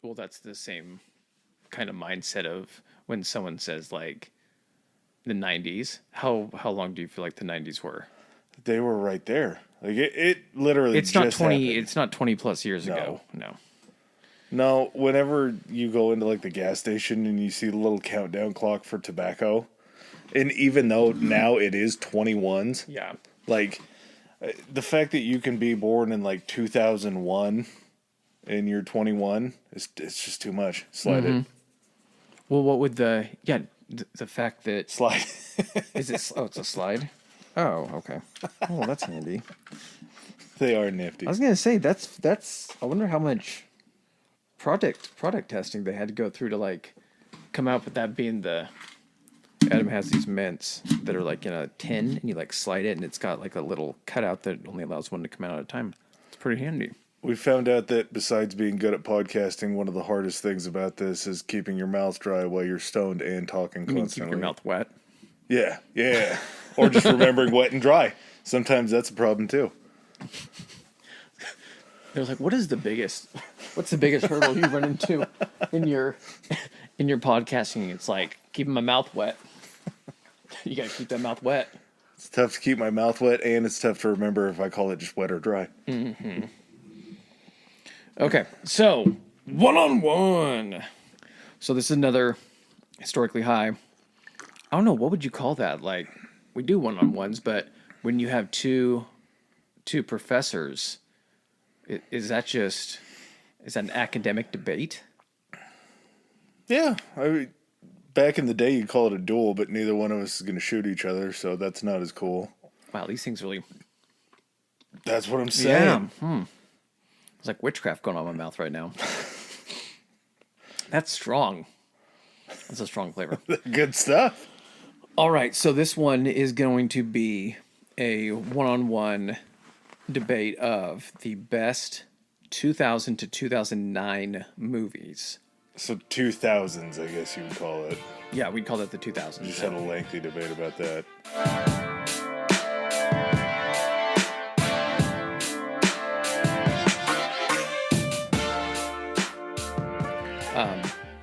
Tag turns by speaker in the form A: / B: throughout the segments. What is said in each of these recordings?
A: Well, that's the same kind of mindset of when someone says like the 90s. How long do you feel like the 90s were?
B: They were right there. Like it literally
A: It's not
B: just
A: 20
B: happened.
A: it's not 20 plus years
B: No.
A: ago. No.
B: No, whenever you go into like the gas station and you see the little countdown clock for tobacco, and even though now it is 21s,
A: Yeah.
B: like the fact that you can be born in like 2001 and you're 21, it's just too much. Slide it.
A: Well, what would the fact that
B: Slide.
A: is it it's a slide? Oh, okay. Oh, that's handy.
B: They are nifty.
A: I was gonna say that's. I wonder how much product testing they had to go through to like come out with that being the. Adam has these mints that are like in a tin, and you like slide it, and it's got like a little cutout that only allows one to come out at a time. It's pretty handy.
B: We found out that besides being good at podcasting, one of the hardest things about this is keeping your mouth dry while you're stoned and talking
A: You mean
B: constantly.
A: keep your mouth wet?
B: Yeah. Or just remembering wet and dry. Sometimes that's a problem too.
A: They're like, what's the biggest hurdle you run into in your podcasting? It's like keeping my mouth wet. You gotta keep that mouth wet.
B: It's tough to keep my mouth wet, and it's tough to remember if I call it just wet or dry.
A: Okay, so one-on-one. So this is another historically high. I don't know, what would you call that? Like, we do one-on-ones, but when you have two professors, is that an academic debate?
B: Yeah, back in the day, you'd call it a duel, but neither one of us is going to shoot each other, so that's not as cool.
A: Wow, these things really...
B: That's what I'm saying.
A: Yeah. It's like witchcraft going on in my mouth right now. That's strong. That's a strong flavor.
B: Good stuff.
A: All right, so this one is going to be a one-on-one debate of the best 2000 to 2009 movies.
B: So 2000s, I guess you would call it.
A: Yeah, we'd call that the 2000s.
B: We just had a lengthy debate about that.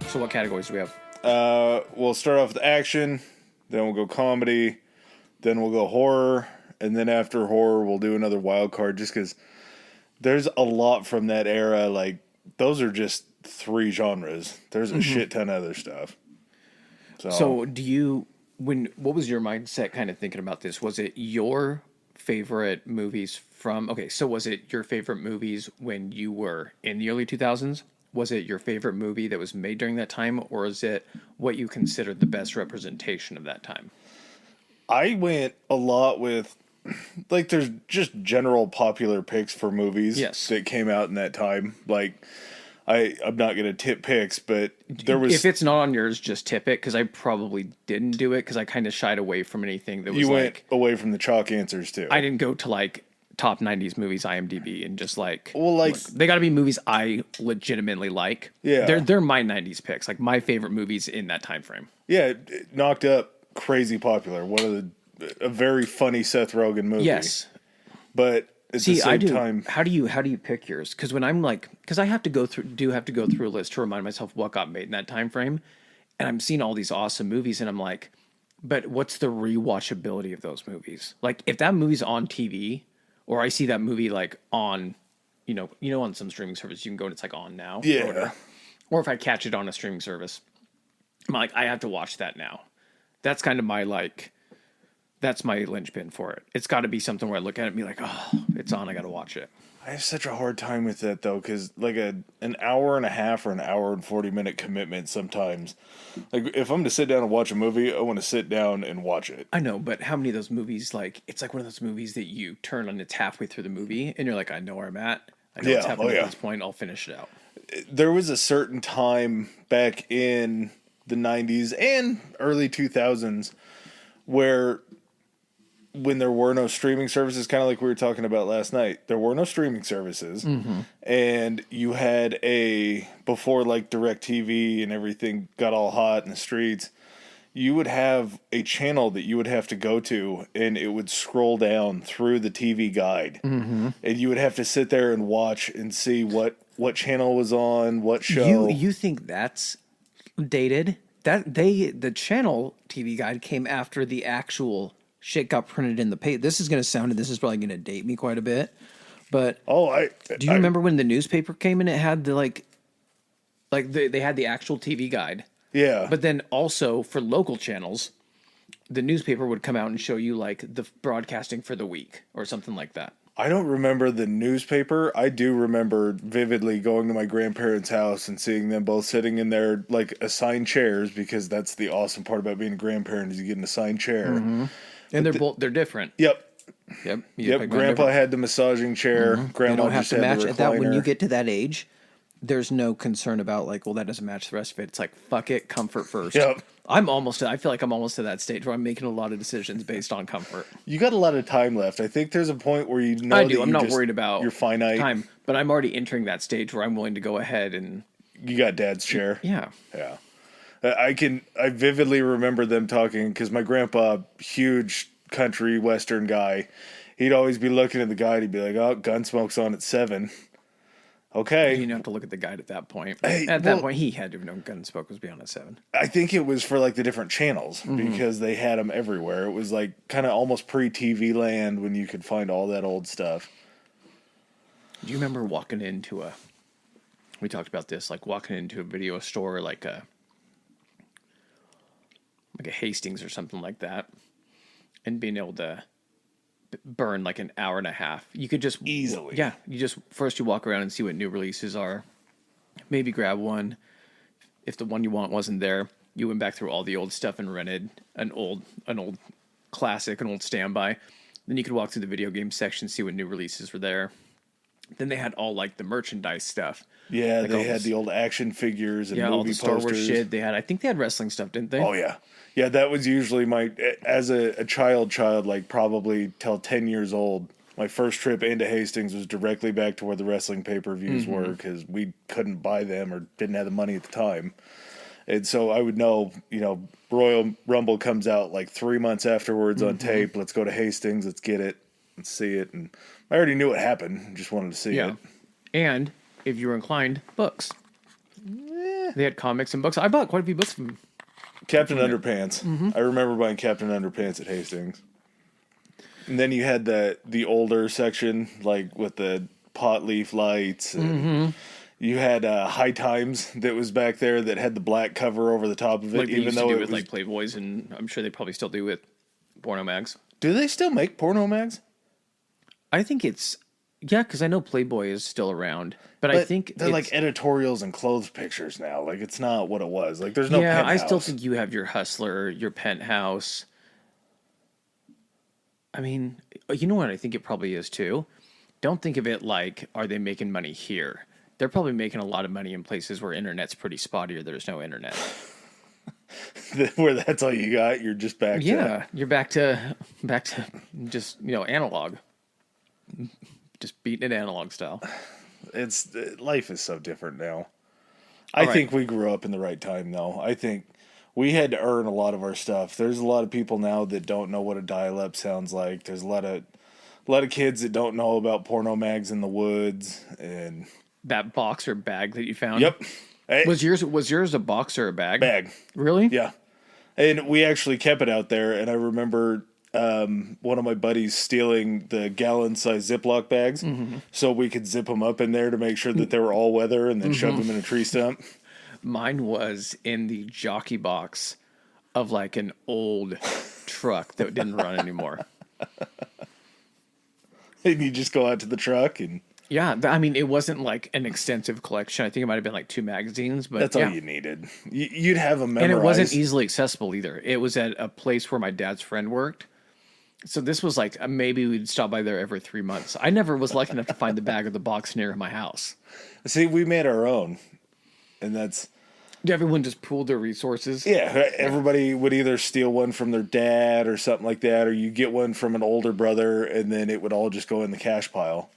A: So what categories do we have?
B: We'll start off with action, then we'll go comedy, then we'll go horror, and then after horror, we'll do another wild card just because there's a lot from that era. Like, those are just 3 genres. There's a shit ton of other stuff.
A: So what was your mindset kind of thinking about this? Was it your favorite movies was it your favorite movies when you were in the early 2000s? Was it your favorite movie that was made during that time, or is it what you considered the best representation of that time?
B: I went a lot with, like, there's just general popular picks for movies that came out in that time. Like, I'm not going to tip picks, but there was...
A: If it's not on yours, just tip it, because I probably didn't do it, because I kind of shied away from anything that was
B: You went away from the chalk answers, too.
A: I didn't go to, like, top 90s movies IMDb and just like...
B: Well, like...
A: Look, they got to be movies I legitimately like.
B: Yeah.
A: They're my 90s picks, like, my favorite movies in that time frame.
B: Yeah, it knocked up crazy popular. A very funny Seth Rogen movie.
A: Yes.
B: But... At the same time,
A: how do you pick yours? Because when I'm like, because I have to go through a list to remind myself what got made in that time frame, and I'm seeing all these awesome movies, and I'm like, but what's the rewatchability of those movies? Like, if that movie's on TV, or I see that movie like on, on some streaming service, you can go and it's like on now,
B: yeah,
A: or if I catch it on a streaming service, I'm like, I have to watch that now. That's kind of my like. That's my linchpin for it. It's got to be something where I look at it and be like, oh, it's on, I got to watch it.
B: I have such a hard time with that, though, because like an hour and a half or an hour and 40-minute commitment sometimes. Like, if I'm to sit down and watch a movie, I want to sit down and watch it.
A: I know, but how many of those movies, like, it's like one of those movies that you turn on, it's halfway through the movie, and you're like, I know where I'm at. I know what's happening at this point. I'll finish it out.
B: There was a certain time back in the 90s and early 2000s where... when there were no streaming services, kind of like we were talking about last night, there were no streaming services. Mm-hmm. And you had before like DirecTV and everything got all hot in the streets, you would have a channel that you would have to go to and it would scroll down through the TV guide. Mm-hmm. And you would have to sit there and watch and see what what channel was on, what show.
A: You think that's dated? The channel TV guide came after the actual shit got printed in the paper. This is probably gonna date me quite a bit. But do you remember when the newspaper came and it had they had the actual TV guide?
B: Yeah.
A: But then also for local channels, the newspaper would come out and show you like the broadcasting for the week or something like that.
B: I don't remember the newspaper. I do remember vividly going to my grandparents' house and seeing them both sitting in their like assigned chairs, because that's the awesome part about being a grandparent is you get an assigned chair.
A: Mm-hmm. And they're different.
B: Yep.
A: Yep.
B: Grandpa had the massaging chair.
A: Mm-hmm.
B: Grandma
A: They don't have
B: just
A: to
B: had
A: match
B: the
A: at that. When
B: recliner.
A: you get to that age, there's no concern about like, well, that doesn't match the rest of it. It's like, fuck it, comfort first.
B: Yep.
A: I feel like I'm almost to that stage where I'm making a lot of decisions based on comfort.
B: You got a lot of time left. I think there's a point where you know
A: I do.
B: that
A: I'm not worried about
B: your finite
A: time, but I'm already entering that stage where I'm willing to go ahead and
B: You got Dad's chair.
A: yeah.
B: Yeah. I vividly remember them talking because my grandpa, huge country western guy, he'd always be looking at the guide. He'd be like, "Oh, Gunsmoke's on at 7." Okay.
A: You didn't have to look at the guide at that point.
B: Hey,
A: At that
B: well-
A: point, he had to have known Gunsmoke was beyond a 7.
B: I think it was for like the different channels because they had them everywhere. It was like kind of almost pre-TV land when you could find all that old stuff.
A: Do you remember walking into we talked about this, like walking into a video store, like a Hastings or something like that, and being able to burn like an hour and a half. You could just
B: Easily.
A: Yeah. You walk around and see what new releases are. Maybe grab one. If the one you want wasn't there, you went back through all the old stuff and rented an old classic, an old standby. Then you could walk through the video game section, see what new releases were there. Then they had all like the merchandise stuff.
B: Yeah,
A: Like
B: they
A: all
B: had
A: this-
B: the old action figures and
A: all
B: movie
A: the Star Wars
B: posters.
A: shit. I think they had wrestling stuff, didn't they?
B: Oh yeah, yeah. That was usually as a child, like probably till 10 years old. My first trip into Hastings was directly back to where the wrestling pay-per-views were because we couldn't buy them or didn't have the money at the time. And so I would know, Royal Rumble comes out like 3 months afterwards on tape. Let's go to Hastings. Let's get it and see it. And I already knew what happened. Just wanted to see
A: Yeah.
B: it.
A: And if you were inclined, books. They had comics and books. I bought quite a few books from.
B: Captain Underpants. I remember buying Captain Underpants at Hastings. And then you had the older section, like with the pot leaf lights. And you had High Times that was back there that had the black cover over the top of it,
A: Like they
B: even
A: used to
B: though
A: do
B: it
A: with
B: was.
A: like Playboys, and I'm sure they probably still do with porno mags.
B: Do they still make porno mags?
A: I think it's because I know Playboy is still around, but I think
B: they're like editorials and clothes pictures now. Like it's not what it was. Like there's no.
A: yeah. I
B: Penthouse.
A: still think you have your Hustler, your Penthouse. I mean, you know what I think it probably is too? Don't think of it like, are they making money here? They're probably making a lot of money in places where internet's pretty spotty or there's no internet.
B: where that's all you got. You're just back.
A: Yeah, you're back to just analog, just beating it analog style.
B: It's life is so different now. I
A: right.
B: think we grew up in the right time, though. I think we had to earn a lot of our stuff. There's a lot of people now that don't know what a dial-up sounds like. There's a lot of kids that don't know about porno mags in the woods and
A: That box or bag that you found.
B: yep. Hey,
A: Was yours a box or a bag?
B: bag.
A: Really?
B: Yeah. And we actually kept it out there, and I remember one of my buddies stealing the gallon-sized Ziploc bags so we could zip them up in there to make sure that they were all weather and then shove them in a tree stump.
A: Mine was in the jockey box of like an old truck that didn't run anymore.
B: And you just go out to the truck, and
A: Yeah, I mean, it wasn't like an extensive collection. I think it might have been like 2 magazines, but
B: that's
A: yeah.
B: all you needed. You'd have them memorized.
A: And it wasn't easily accessible either. It was at a place where my dad's friend worked. So this was like maybe we'd stop by there every 3 months. I never was lucky enough to find the bag or the box near my house.
B: See, we made our own, and that's
A: Everyone just pooled their resources.
B: yeah. Everybody would either steal one from their dad or something like that, or you get one from an older brother, and then it would all just go in the cash pile.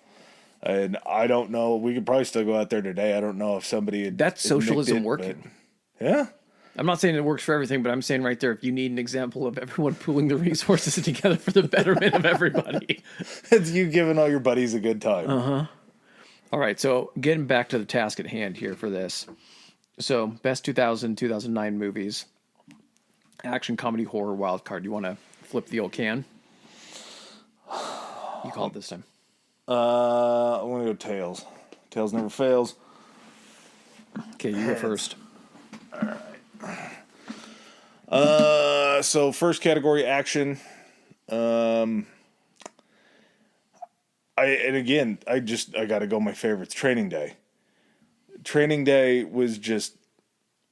B: And I don't know. We could probably still go out there today. I don't know if somebody had,
A: That's
B: had nicked
A: socialism
B: it,
A: working.
B: but- yeah.
A: I'm not saying it works for everything, but I'm saying right there, if you need an example of everyone pooling their resources together for the betterment of everybody.
B: It's you giving all your buddies a good time.
A: All All right, so getting back to the task at hand here for this. So, best 2000, 2009 movies, action, comedy, horror, wild card. You want to flip the old can? You call it this time.
B: I'm gonna go Tails. Tails never fails.
A: Okay, you go first.
B: So first category, action. I gotta go my favorites. Training Day. Training Day was just,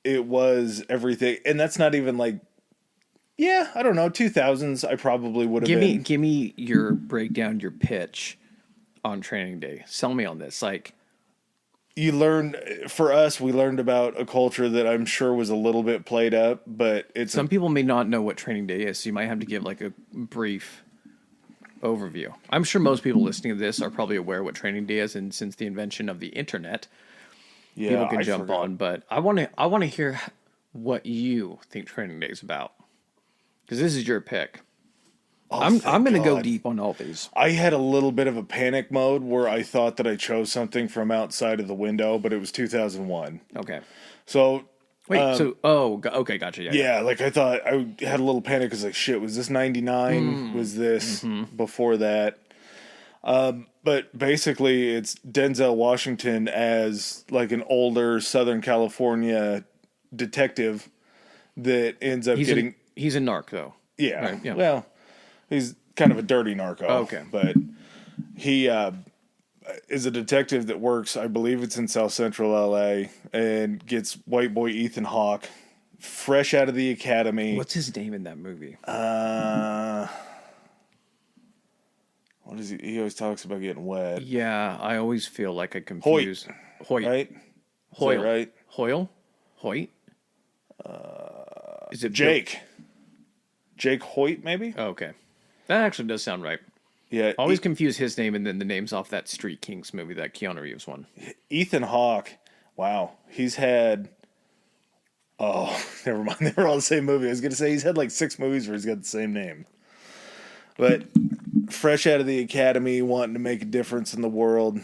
B: it was everything, and that's not even like, yeah, I don't know, 2000s. I probably would have been.
A: Give me your breakdown, your pitch on Training Day. Sell me on this. Like,
B: You learned, for us, we learned about a culture that I'm sure was a little bit played up, but it's
A: some people may not know what Training Day is, so you might have to give like a brief overview. I'm sure most people listening to this are probably aware what Training Day is, and since the invention of the internet,
B: yeah,
A: people can
B: I
A: jump
B: forgot.
A: on. But I want to hear what you think Training Day is about, because this is your pick.
B: Oh,
A: I'm
B: thank
A: going to go
B: God.
A: deep on all these.
B: I had a little bit of a panic mode where I thought that I chose something from outside of the window, but it was 2001.
A: Okay.
B: So
A: Wait. Okay, gotcha.
B: yeah, like I thought, I had a little panic because like, shit, was this 99? Was this before that? But basically, it's Denzel Washington as like an older Southern California detective that ends up getting.
A: He's a narc though.
B: Yeah.
A: Right, yeah.
B: Well, he's kind of a dirty narco.
A: Okay.
B: But he is a detective that works, I believe it's in South Central LA, and gets white boy Ethan Hawke fresh out of the academy.
A: What's his name in that movie?
B: What is he? He always talks about getting wet.
A: Yeah, I always feel like I confuse Hoyt.
B: Right? Is
A: Hoyle.
B: that right?
A: Hoyle? Hoyt? Is it
B: Jake. Jake Hoyt, maybe?
A: Oh, okay. That actually does sound right.
B: Yeah.
A: I always confuse his name and then the names off that Street Kings movie, that Keanu Reeves one.
B: Ethan Hawke. Wow. He's had. Oh, never mind. They were all the same movie. I was going to say he's had like 6 movies where he's got the same name. But fresh out of the academy, wanting to make a difference in the world,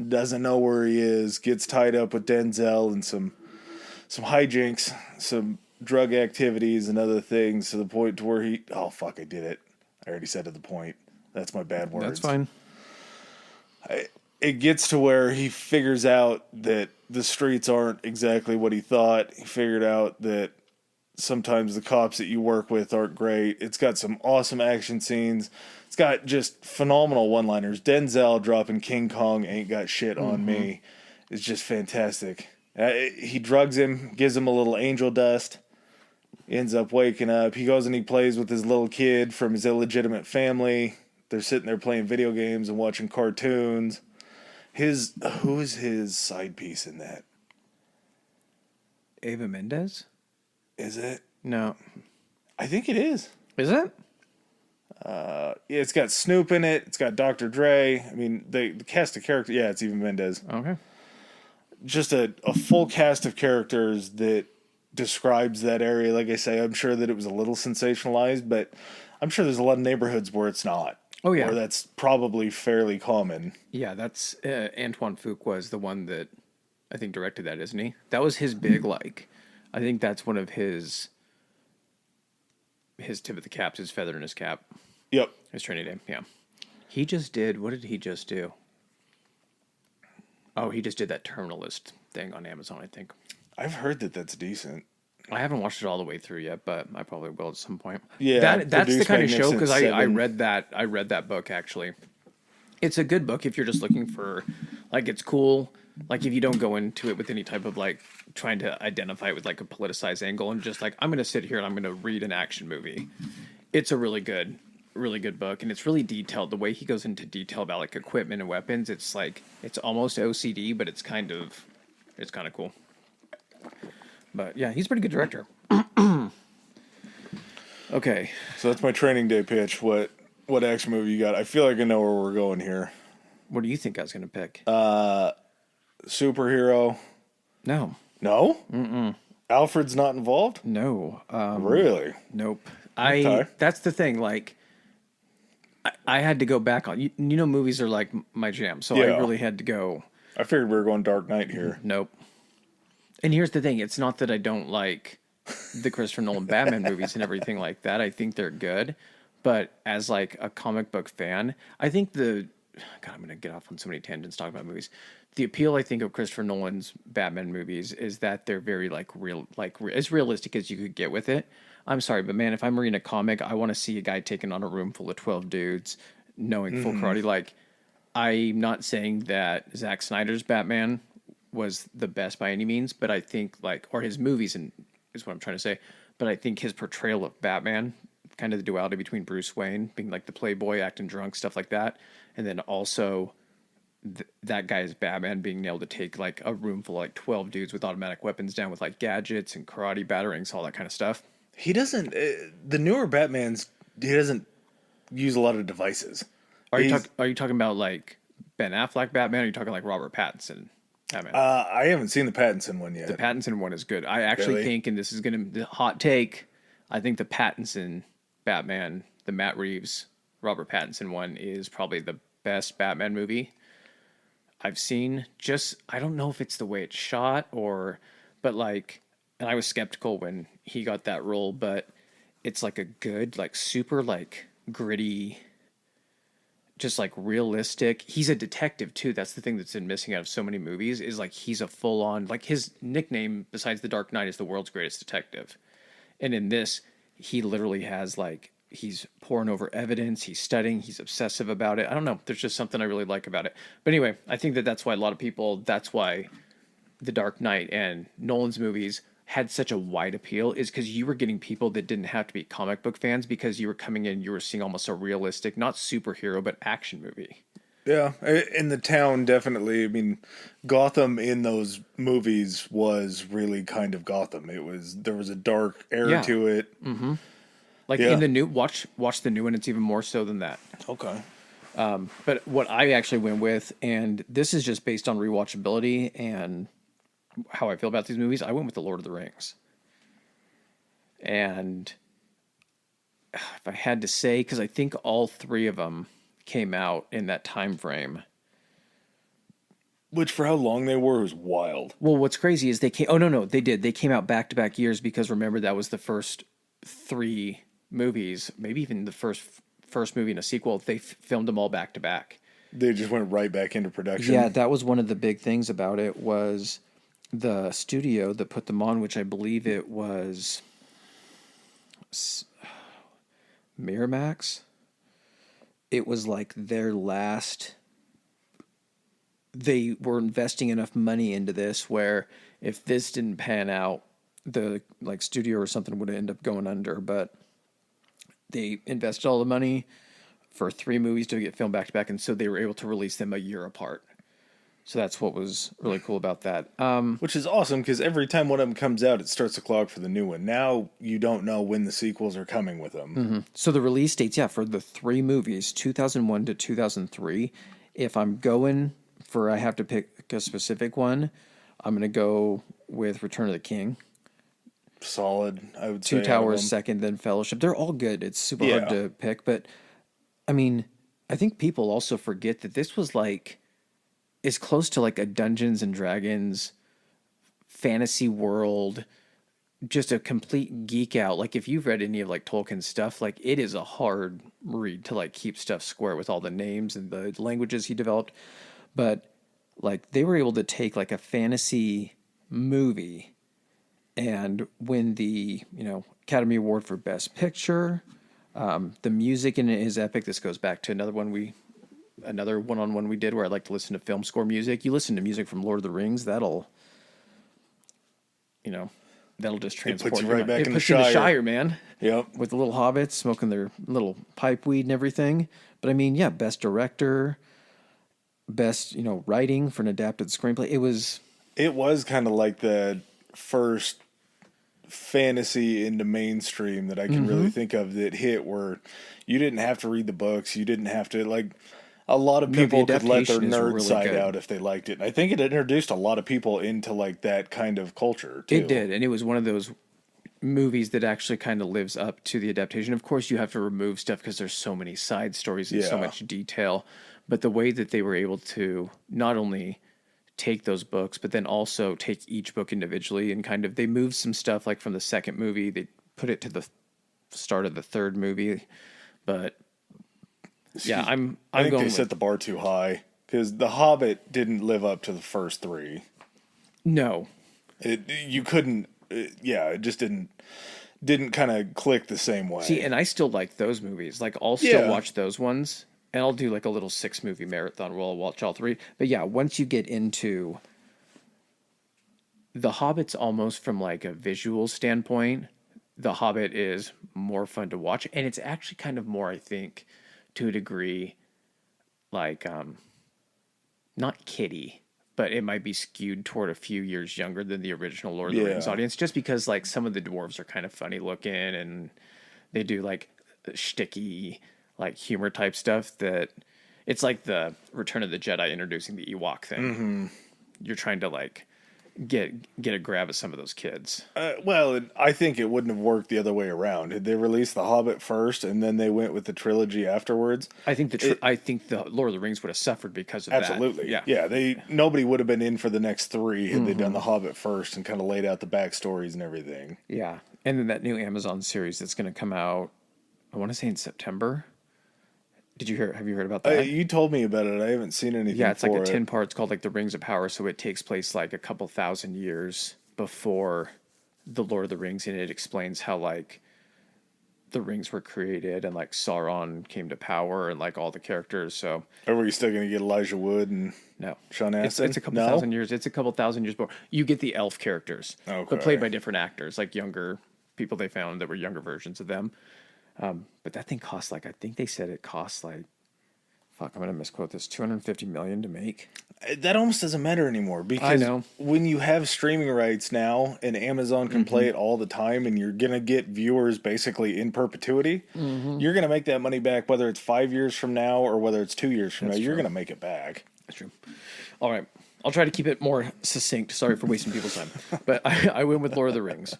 B: doesn't know where he is, gets tied up with Denzel and some hijinks, some drug activities and other things to the point to where he. Oh, fuck, I did it. I already said to the point. That's my bad words.
A: That's fine.
B: It gets to where he figures out that the streets aren't exactly what he thought. He figured out that sometimes the cops that you work with aren't great. It's got some awesome action scenes. It's got just phenomenal one-liners. Denzel dropping King Kong ain't got shit on me. It's just fantastic. He drugs him, gives him a little angel dust. He ends up waking up. He goes and he plays with his little kid from his illegitimate family. They're sitting there playing video games and watching cartoons. Who is his side piece in that?
A: Ava Mendes?
B: Is it?
A: No.
B: I think it is.
A: Is it?
B: Yeah, it's got Snoop in it. It's got Dr. Dre. I mean, the cast of characters. Yeah, it's even Mendez.
A: Okay.
B: Just a full cast of characters that describes that area. Like I say, I'm sure that it was a little sensationalized, but I'm sure there's a lot of neighborhoods where it's not.
A: Oh, yeah.
B: Or that's probably fairly common.
A: Yeah, that's Antoine Fuqua was the one that I think directed that, isn't he? That was his big, like, I think that's one of his tip of the caps, his feather in his cap.
B: Yep.
A: His training day, yeah. He just did, what did he just do? Oh, he just did that Terminalist thing on Amazon, I think.
B: I've heard that that's decent.
A: I haven't watched it all the way through yet, but I probably will at some point.
B: Yeah,
A: that's the
B: produced
A: kind of show, because
B: Magnificent
A: I
B: Seven.
A: read that book, actually. It's a good book if you're just looking for, like, it's cool. Like, if you don't go into it with any type of, like, trying to identify it with, like, a politicized angle and just, like, I'm going to sit here and I'm going to read an action movie. It's a really good book, and it's really detailed. The way he goes into detail about, like, equipment and weapons, it's, like, it's almost OCD, but it's kind of cool. But, yeah, he's a pretty good director. Okay.
B: So that's my training day pitch. What action movie you got? I feel like I know where we're going here.
A: What do you think I was going to pick?
B: Superhero.
A: No.
B: No? Mm-mm. Alfred's not involved?
A: No.
B: Really?
A: Nope.
B: Okay.
A: That's the thing. Like, I had to go back on. You know, movies are like my jam, so I
B: Yeah.
A: really had to go.
B: I figured we were going Dark Knight here.
A: Nope. And here's the thing: it's not that I don't like the Christopher Nolan Batman movies and everything like that. I think they're good, but as like a comic book fan, I think God, I'm gonna get off on so many tangents talking about movies. The appeal, I think, of Christopher Nolan's Batman movies is that they're very like real, as realistic as you could get with it. I'm sorry, but man, if I'm reading a comic, I want to see a guy taking on a room full of 12 dudes, knowing full karate. Like, I'm not saying that Zack Snyder's Batman was the best by any means, but I think or his movies and is what I'm trying to say. But I think his portrayal of Batman, kind of the duality between Bruce Wayne being like the playboy, acting drunk, stuff like that, and then also that guy's Batman being able to take like a room full of like 12 dudes with automatic weapons down with like gadgets and karate batterings, all that kind of stuff.
B: He doesn't. The newer Batman's. He doesn't use a lot of devices.
A: Are you talking about like Ben Affleck Batman? Or are you talking like Robert Pattinson Batman?
B: I haven't seen the Pattinson one yet.
A: The Pattinson one is good. I actually think, and this is going to be the hot take, I think the Pattinson Batman, the Matt Reeves, Robert Pattinson one is probably the best Batman movie I've seen. I don't know if it's the way it's shot but like, and I was skeptical when he got that role, but it's like a good, like super like gritty, just like realistic. He's a detective too. That's the thing that's been missing out of so many movies is like he's a full on, like his nickname besides the Dark Knight is the world's greatest detective. And in this, he literally has like, he's poring over evidence, he's studying, he's obsessive about it. I don't know. There's just something I really like about it. But anyway, I think that's why a lot of people, that's why the Dark Knight and Nolan's movies had such a wide appeal is because you were getting people that didn't have to be comic book fans because you were coming in, you were seeing almost a realistic, not superhero, but action movie.
B: Yeah, in the town, definitely. I mean, Gotham in those movies was really kind of Gotham. There was a dark air to it.
A: Mm-hmm. Like in the new, watch the new one, it's even more so than that.
B: Okay.
A: But what I actually went with, and this is just based on rewatchability and how I feel about these movies, I went with The Lord of the Rings. And if I had to say, because I think all three of them came out in that time frame.
B: Which for how long they were was wild.
A: Well, what's crazy is they came... Oh, no, they did. They came out back-to-back years because remember that was the first three movies, maybe even the first movie in a sequel. They filmed them all back-to-back.
B: They just went right back into production.
A: Yeah, that was one of the big things about it was the studio that put them on, which I believe it was Miramax. It was like their last. They were investing enough money into this where if this didn't pan out, the like studio or something would end up going under. But they invested all the money for 3 movies to get filmed back to back, and so they were able to release them a year apart. So that's what was really cool about that.
B: Which is awesome because every time one of them comes out, it starts the clock for the new one. Now you don't know when the sequels are coming with them.
A: Mm-hmm. So the release dates, for the 3 movies, 2001 to 2003. If I'm going for, I have to pick a specific one, I'm going to go with Return of the King.
B: Solid, I would say.
A: Two Towers second, then Fellowship. They're all good. It's super hard to pick. But, I mean, I think people also forget that this was like... is close to like a Dungeons and Dragons fantasy world, just a complete geek out. Like if you've read any of like Tolkien's stuff, like it is a hard read to like keep stuff square with all the names and the languages he developed. But like they were able to take like a fantasy movie and win the, Academy Award for Best Picture. The music in it is epic. This goes back to another one-on-one we did where I like to listen to film score music. You listen to music from Lord of the Rings, that'll just transport
B: puts you right back in the
A: puts you in the
B: Shire.
A: Shire, man.
B: Yep.
A: With the little hobbits smoking their little pipe weed and everything. But I mean, best director, best, writing for an adapted screenplay.
B: It was kind of like the first fantasy into mainstream that I can really think of that hit where you didn't have to read the books. You didn't have to a lot of people could let their
A: adaptation is
B: nerd
A: really
B: side
A: good.
B: out if they liked it. And I think it introduced a lot of people into like that kind of culture too.
A: It did. And it was one of those movies that actually kind of lives up to the adaptation. Of course, you have to remove stuff because there's so many side stories and so much detail. But the way that they were able to not only take those books, but then also take each book individually and kind of they moved some stuff like from the second movie, they put it to the start of the third movie, but yeah,
B: I
A: I'm
B: think
A: going
B: they
A: with,
B: set the bar too high because The Hobbit didn't live up to the first three.
A: no.
B: You couldn't. It just didn't kind of click the same way.
A: See, and I still like those movies. Like I'll still
B: Yeah.
A: watch those ones, and I'll do like a little 6 movie marathon where I'll watch all three. But yeah, once you get into The Hobbit's almost from like a visual standpoint, The Hobbit is more fun to watch, and it's actually kind of more, I think, to a degree, like not kiddie, but it might be skewed toward a few years younger than the original Lord of the Rings
B: Yeah.
A: audience, just because like some of the dwarves are kind of funny looking and they do like shticky like humor type stuff that it's like the Return of the Jedi introducing the Ewok thing. You're trying to like get a grab at some of those kids.
B: I think it wouldn't have worked the other way around. Had they released The Hobbit first and then they went with the trilogy afterwards?
A: I think I think the Lord of the Rings would have suffered because of
B: Absolutely.
A: that. Yeah.
B: Nobody would have been in for the next three had they
A: Mm-hmm.
B: done The Hobbit first and kind of laid out the backstories and everything.
A: Yeah. And then that new Amazon series that's going to come out, I want to say in September. Have you heard about that?
B: You told me about it. I haven't seen anything.
A: Yeah, it's like
B: for
A: a
B: it.
A: 10 parts called like the Rings of Power. So it takes place like a couple thousand years before the Lord of the Rings. And it explains how like the rings were created and like Sauron came to power and like all the characters. So
B: Are we still going to get Elijah Wood and
A: no,
B: Sean
A: it's
B: Astin?
A: a couple thousand years. It's a couple thousand years before you get the elf characters,
B: Okay.
A: but played by different actors, like younger people they found that were younger versions of them. But that thing costs like, I think they said it costs like, fuck, I'm going to misquote this, $250 million to make.
B: That almost doesn't matter anymore because
A: know.
B: when you have streaming rights now and Amazon can play it all the time and you're going to get viewers basically in perpetuity, you're going to make that money back whether it's 5 years from now or whether it's 2 years from now. You're going to make it back.
A: That's true. All right. I'll try to keep it more succinct. Sorry for wasting people's time. But I went with Lord of the Rings.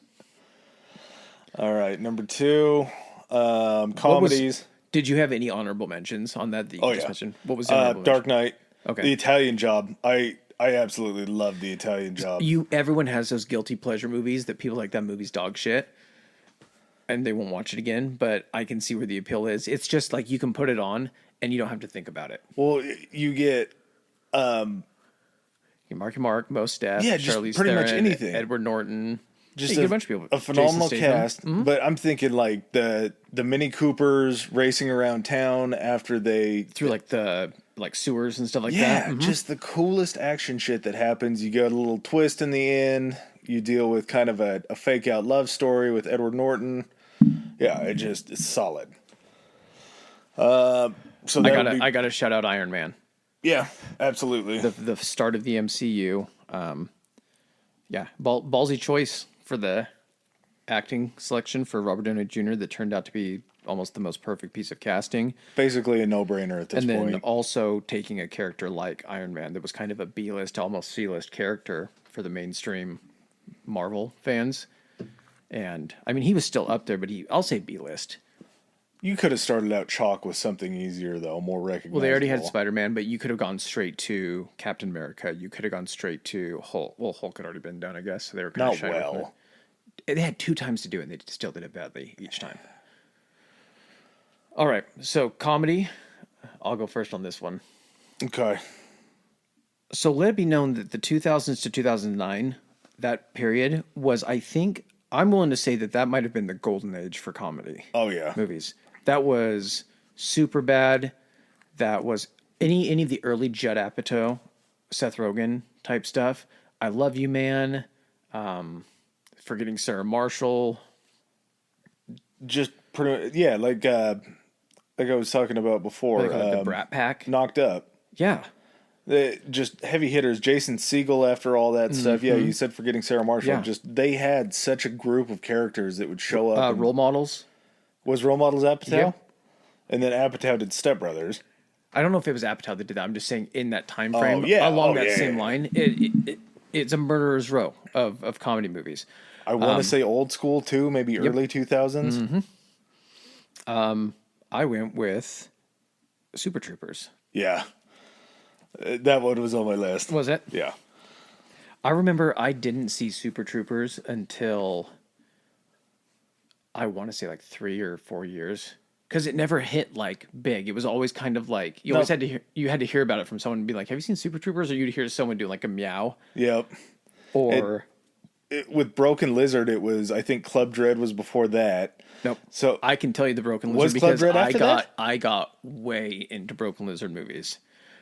B: All right, number 2, comedies.
A: Did you have any honorable mentions on that you just mentioned? What was the honorable
B: Dark
A: mention?
B: Knight.
A: Okay.
B: The Italian Job. I absolutely love The Italian Job.
A: Everyone has those guilty pleasure movies that people like that movie's dog shit and they won't watch it again, but I can see where the appeal is. It's just like you can put it on and you don't have to think about it.
B: Well, you get
A: Marky Mark, Mos Def,
B: Yeah, just
A: Charlize
B: pretty much
A: Theron,
B: anything.
A: Edward Norton.
B: just
A: You get a bunch of people.
B: a phenomenal
A: Jason Statham.
B: cast. But I'm thinking like the Mini Coopers racing around town after they
A: Through like the sewers and stuff like
B: yeah,
A: that.
B: just the coolest action shit that happens. You got a little twist in the end. You deal with kind of a fake out love story with Edward Norton. Yeah, it's solid. So that would be,
A: I gotta shout out Iron Man.
B: yeah, absolutely.
A: The start of the MCU. Ballsy choice for the acting selection for Robert Downey Jr. that turned out to be almost the most perfect piece of casting.
B: Basically a no-brainer at this
A: And then
B: point.
A: also taking a character like Iron Man that was kind of a B-list, almost C-list character for the mainstream Marvel fans. And I mean, he was still up there, but I'll say B-list.
B: You could have started out chalk with something easier though, more recognizable.
A: Well, they already had Spider-Man, but you could have gone straight to Captain America. You could have gone straight to Hulk. Well, Hulk had already been done, I guess. So they were kind
B: Not
A: of shy away from
B: well.
A: it. They had 2 times to do it, and they still did it badly each time. All right, so comedy. I'll go first on this one.
B: Okay.
A: So let it be known that the 2000s to 2009, that period was, I think, I'm willing to say that might have been the golden age for comedy
B: Oh yeah.
A: movies. That was Superbad. That was any of the early Judd Apatow, Seth Rogen type stuff. I Love You Man. Forgetting Sarah Marshall.
B: Just pretty yeah, like I was talking about before.
A: The Brat Pack.
B: Knocked Up.
A: Yeah.
B: Just heavy hitters. Jason Segel after all that stuff. Yeah, you said Forgetting Sarah Marshall.
A: Yeah.
B: Just they had such a group of characters that would show up. and-
A: Role models.
B: was Role Models Apatow?
A: Yeah.
B: And then Apatow did Step Brothers.
A: I don't know if it was Apatow that did that. I'm just saying in that time frame,
B: yeah.
A: along
B: Oh,
A: that
B: yeah,
A: same
B: yeah.
A: line, it's a murderer's row of comedy movies.
B: I want to say old school too, maybe early 2000s.
A: I went with Super Troopers.
B: Yeah. That one was on my list.
A: Was it?
B: Yeah.
A: I remember I didn't see Super Troopers until I want to say like 3 or 4 years because it never hit like big. It was always kind of like you always
B: No.
A: had to hear about it from someone and be like, "Have you seen Super Troopers?" Or you'd hear someone do like a meow
B: Yep. And
A: or
B: with Broken Lizard, it was, I think Club Dread was before that.
A: nope.
B: So
A: I can tell you the Broken Lizard
B: was Club
A: because
B: Dread after that?
A: I got way into Broken Lizard movies.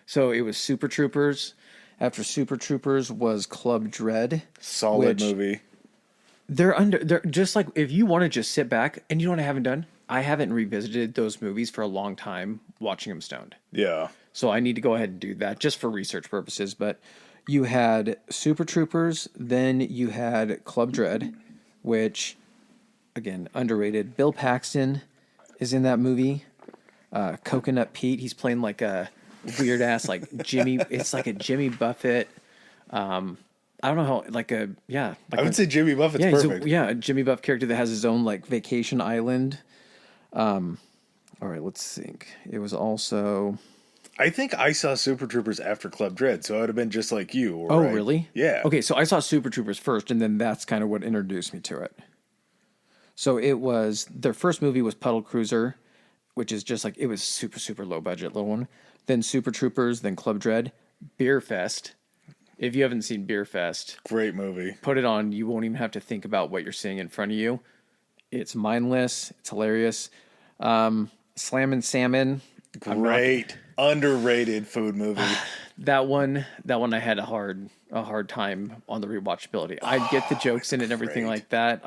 A: So it was Super Troopers. After Super Troopers was Club Dread,
B: Solid
A: which
B: movie.
A: they're just like if you want to just sit back and you know what I haven't done? I haven't revisited those movies for a long time watching them stoned.
B: Yeah.
A: So I need to go ahead and do that just for research purposes. But you had Super Troopers, then you had Club Dread, which again underrated. Bill Paxton is in that movie. Coconut Pete, he's playing like a weird ass like Jimmy. It's like a Jimmy Buffett. I don't know how like a yeah. Like
B: I would say Jimmy Buffett's
A: yeah,
B: perfect.
A: a Jimmy Buff character that has his own like vacation island. All right, let's think. It was also.
B: I think I saw Super Troopers after Club Dread, so I would have been just like you.
A: Oh,
B: right?
A: really?
B: Yeah.
A: Okay, so I saw Super Troopers first, and then that's kind of what introduced me to it. So it was their first movie was Puddle Cruiser, which is just like it was super super low budget little one. Then Super Troopers, then Club Dread, Beer Fest. If you haven't seen Beer Fest,
B: Great movie.
A: put it on. You won't even have to think about what you're seeing in front of you. It's mindless. It's hilarious. Slam and Salmon.
B: Great. Underrated food movie.
A: That one I had a hard time on the rewatchability. I'd get the jokes in it and everything
B: Great.
A: like that.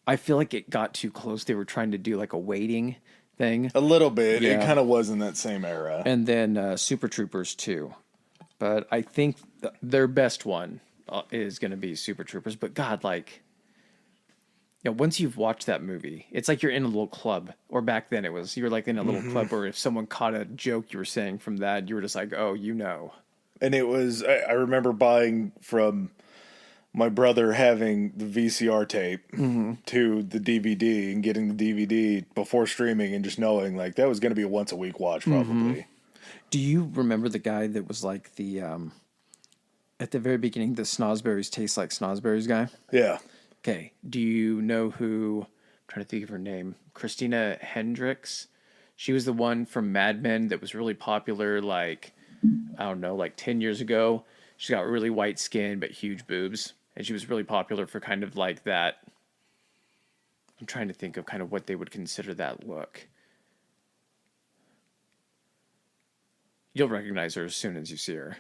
A: I feel like it got too close. They were trying to do like a waiting thing.
B: A little bit. It
A: Yeah.
B: kind of was in that same era.
A: And then Super Troopers too. But I think their best one is going to be Super Troopers. But God, like, once you've watched that movie, it's like you're in a little club. Or back then, you were like in a little club where if someone caught a joke you were saying from that, you were just like, oh, you know.
B: And it was, I remember buying from my brother having the VCR tape to the DVD and getting the DVD before streaming and just knowing like that was going to be a once a week watch probably.
A: Do you remember the guy that was like the at the very beginning, the Snosberries taste like Snosberries guy?
B: Yeah.
A: Okay. Do you know who? I'm trying to think of her name. Christina Hendricks. She was the one from Mad Men that was really popular, like, I don't know, like 10 years ago. She's got really white skin, but huge boobs. And she was really popular for kind of like that. I'm trying to think of kind of what they would consider that look. You'll recognize her as soon as you see her.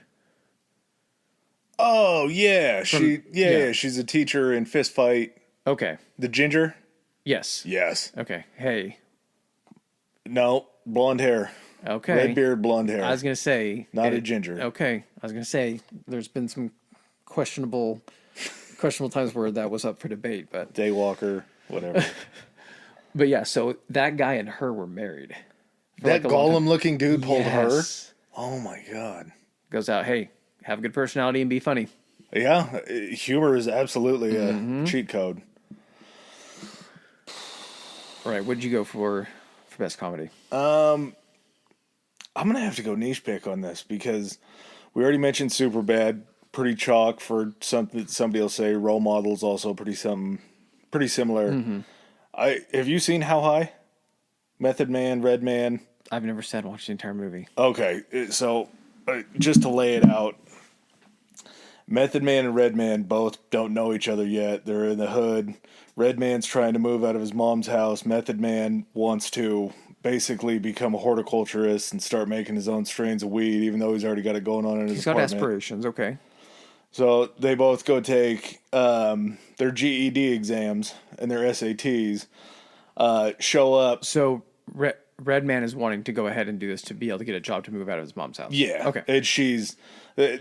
B: Oh yeah,
A: yeah.
B: she's a teacher in Fist Fight.
A: Okay.
B: The ginger?
A: Yes.
B: Yes.
A: Okay. Hey.
B: No, blonde hair.
A: Okay.
B: Red beard, blonde hair.
A: I was gonna say
B: Not a ginger.
A: Okay, I was gonna say there's been some questionable times where that was up for debate,
B: Daywalker, whatever.
A: but yeah. So that guy and her were married. For
B: That
A: like a long time.
B: golem looking dude pulled
A: Yes.
B: her. Oh my god.
A: Goes out. Hey, have a good personality and be funny.
B: Yeah, humor is absolutely a cheat code.
A: All right. What'd you go for best comedy?
B: I'm gonna have to go niche pick on this because we already mentioned Superbad, pretty chalk for something. Somebody will say Role Models also pretty similar. Have you seen How High? Method Man, Red Man.
A: I've never sat and watched the entire movie.
B: Okay, so just to lay it out, Method Man and Red Man both don't know each other yet. They're in the hood. Red Man's trying to move out of his mom's house. Method Man wants to basically become a horticulturist and start making his own strains of weed, even though he's already got it going on in his
A: He's got
B: apartment.
A: aspirations. Okay.
B: So they both go take their GED exams and their SATs, show up.
A: So Red Man is wanting to go ahead and do this to be able to get a job to move out of his mom's house.
B: Yeah.
A: Okay.
B: And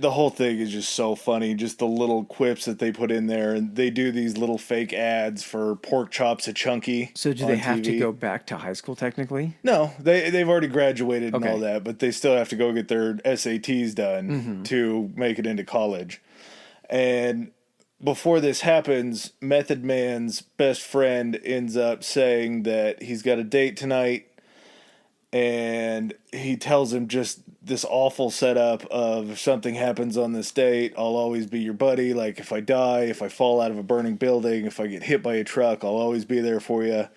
B: the whole thing is just so funny. Just the little quips that they put in there. And they do these little fake ads for pork chops at Chunky.
A: So do
B: on
A: they have to
B: TV.
A: go back to high school technically?
B: No, they've already graduated and
A: Okay.
B: all that, but they still have to go get their SATs done to make it into college. And before this happens, Method Man's best friend ends up saying that he's got a date tonight, and he tells him just this awful setup of if something happens on this date, I'll always be your buddy. Like if I die, if I fall out of a burning building, if I get hit by a truck, I'll always be there for you.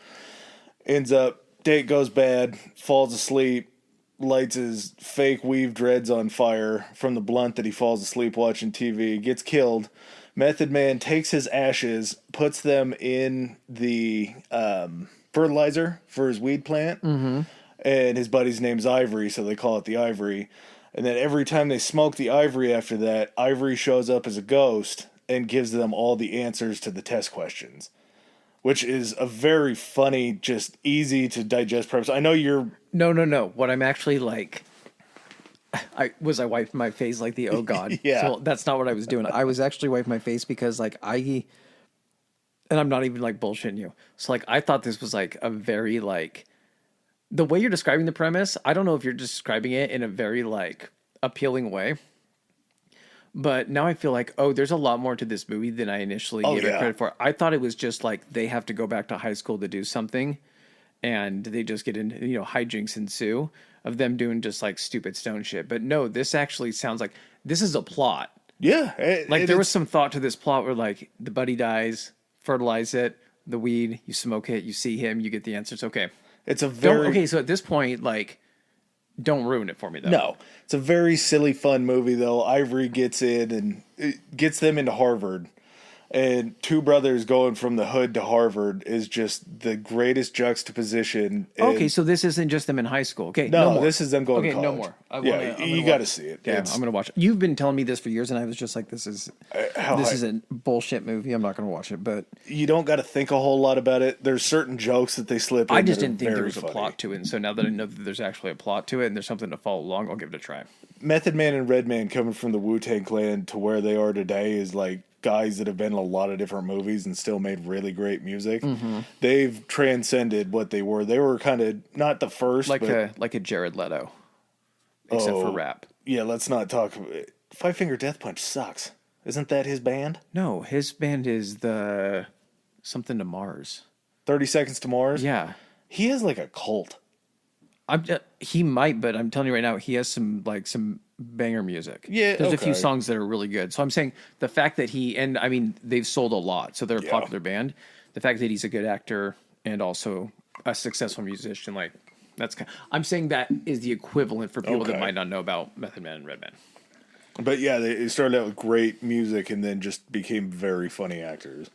B: Ends up, date goes bad, falls asleep, lights his fake weave dreads on fire from the blunt that he falls asleep watching TV, gets killed. Method Man takes his ashes, puts them in the fertilizer for his weed plant, and his buddy's name's Ivory, so they call it the Ivory. And then every time they smoke the Ivory after that, Ivory shows up as a ghost and gives them all the answers to the test questions, which is a very funny, just easy to digest premise. I know you're...
A: No. What I'm actually like, I wiping my face like the oh god.
B: Yeah.
A: So that's not what I was doing. I was actually wiping my face because like and I'm not even like bullshitting you. So like I thought this was like a very like, the way you're describing the premise, I don't know if you're describing it in a very like appealing way. But now I feel like, oh, there's a lot more to this movie than I initially gave it credit for. I thought it was just like they have to go back to high school to do something, and they just get into, hijinks ensue of them doing just like stupid stone shit. But no, this actually sounds like this is a plot.
B: Yeah.
A: There was some thought to this plot where like the buddy dies, fertilize it, the weed, you smoke it, you see him, you get the answers. Okay.
B: It's a very...
A: Okay, so at this point, like, don't ruin it for me, though.
B: No. It's a very silly, fun movie, though. Ivory gets in and it gets them into Harvard. And two brothers going from the hood to Harvard is just the greatest juxtaposition.
A: Okay, so this isn't just them in high school. Okay,
B: no
A: more.
B: This is them going to college.
A: No more.
B: You got to see it.
A: Yeah, I'm going to watch it. You've been telling me this for years, and I was just like, this is a bullshit movie. I'm not going to watch it. But
B: you don't got to think a whole lot about it. There's certain jokes that they slip in.
A: I just didn't think there was a plot to it. And so now that I know that there's actually a plot to it and there's something to follow along, I'll give it a try.
B: Method Man and Redman coming from the Wu-Tang Clan to where they are today is like guys that have been in a lot of different movies and still made really great music. Mm-hmm. They've transcended what they were. They were kind of not the first,
A: like a Jared Leto, except for rap.
B: Yeah, let's not talk. Five Finger Death Punch sucks. Isn't that his band?
A: No, his band is the something to Mars.
B: 30 Seconds to Mars.
A: Yeah,
B: he has like a cult.
A: He might, but I'm telling you right now, he has some banger music.
B: Yeah,
A: there's a few songs that are really good. So I'm saying the fact that they've sold a lot, so they're a popular band. The fact that he's a good actor and also a successful musician, like I'm saying that is the equivalent for people that might not know about Method Man and Redman.
B: But yeah, they started out with great music and then just became very funny actors.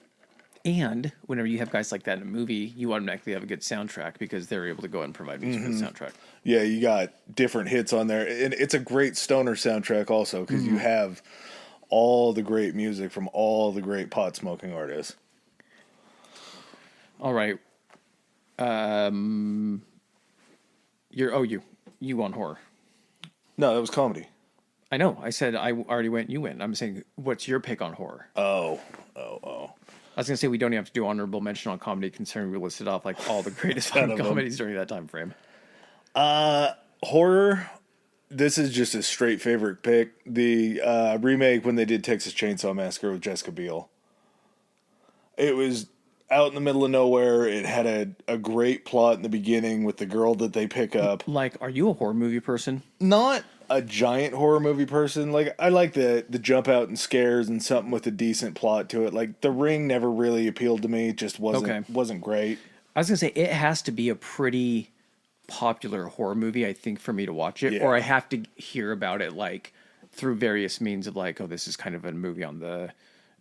A: And whenever you have guys like that in a movie, you automatically have a good soundtrack because they're able to go and provide music for the soundtrack.
B: Yeah, you got different hits on there. And it's a great stoner soundtrack also because you have all the great music from all the great pot smoking artists.
A: All right. You on horror.
B: No, that was comedy.
A: I know. I said I already went, you went. I'm saying, what's your pick on horror?
B: Oh.
A: I was going to say we don't even have to do honorable mention on comedy considering we listed off like all the greatest comedies during that time frame.
B: Horror, this is just a straight favorite pick. The remake when they did Texas Chainsaw Massacre with Jessica Biel. It was out in the middle of nowhere. It had a great plot in the beginning with the girl that they pick up.
A: Like, are you a horror movie person?
B: Not a giant horror movie person. Like, I like the jump out and scares and something with a decent plot to it. Like, The Ring never really appealed to me. It just wasn't great.
A: I was going to say, it has to be a pretty popular horror movie, I think, for me to watch it.
B: Yeah.
A: Or I have to hear about it, like, through various means of, like, oh, this is kind of a movie on the...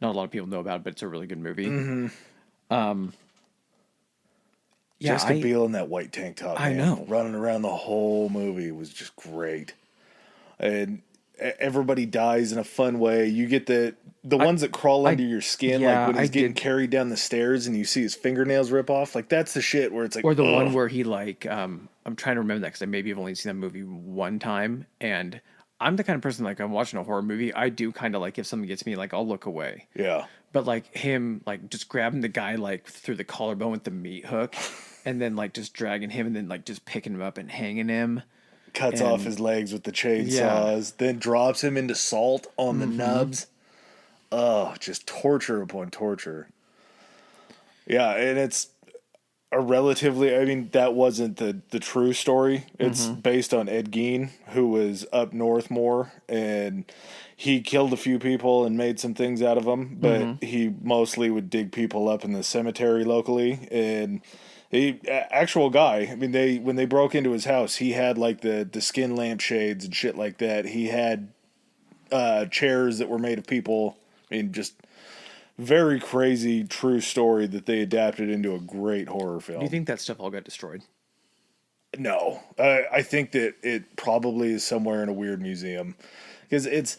A: Not a lot of people know about it, but it's a really good movie.
B: Mm-hmm. Jessica Biel in that white tank top, man,
A: I know.
B: running around the whole movie was just great. And everybody dies in a fun way. You get the ones that crawl under your skin, like when he's getting carried down the stairs and you see his fingernails rip off. Like, that's the shit where it's like...
A: Or the one where he, like... I'm trying to remember that because I maybe have only seen that movie one time. And I'm the kind of person, like, I'm watching a horror movie, I do kind of, like, if something gets me, like, I'll look away.
B: Yeah.
A: But, like, him, like, just grabbing the guy, like, through the collarbone with the meat hook and then, like, just dragging him and then, like, just picking him up and hanging him.
B: Cuts off his legs with the chainsaws, then drops him into salt on the nubs. Oh, just torture upon torture. Yeah, and it's... a relatively, I mean, that wasn't the true story. It's based on Ed Gein, who was up north more, and he killed a few people and made some things out of them, but he mostly would dig people up in the cemetery locally. And he, actual guy, I mean, when they broke into his house, he had like the skin lampshades and shit like that. He had chairs that were made of people. I mean, just very crazy true story that they adapted into a great horror film.
A: Do you think that stuff all got destroyed?
B: No, I think that it probably is somewhere in a weird museum, because it's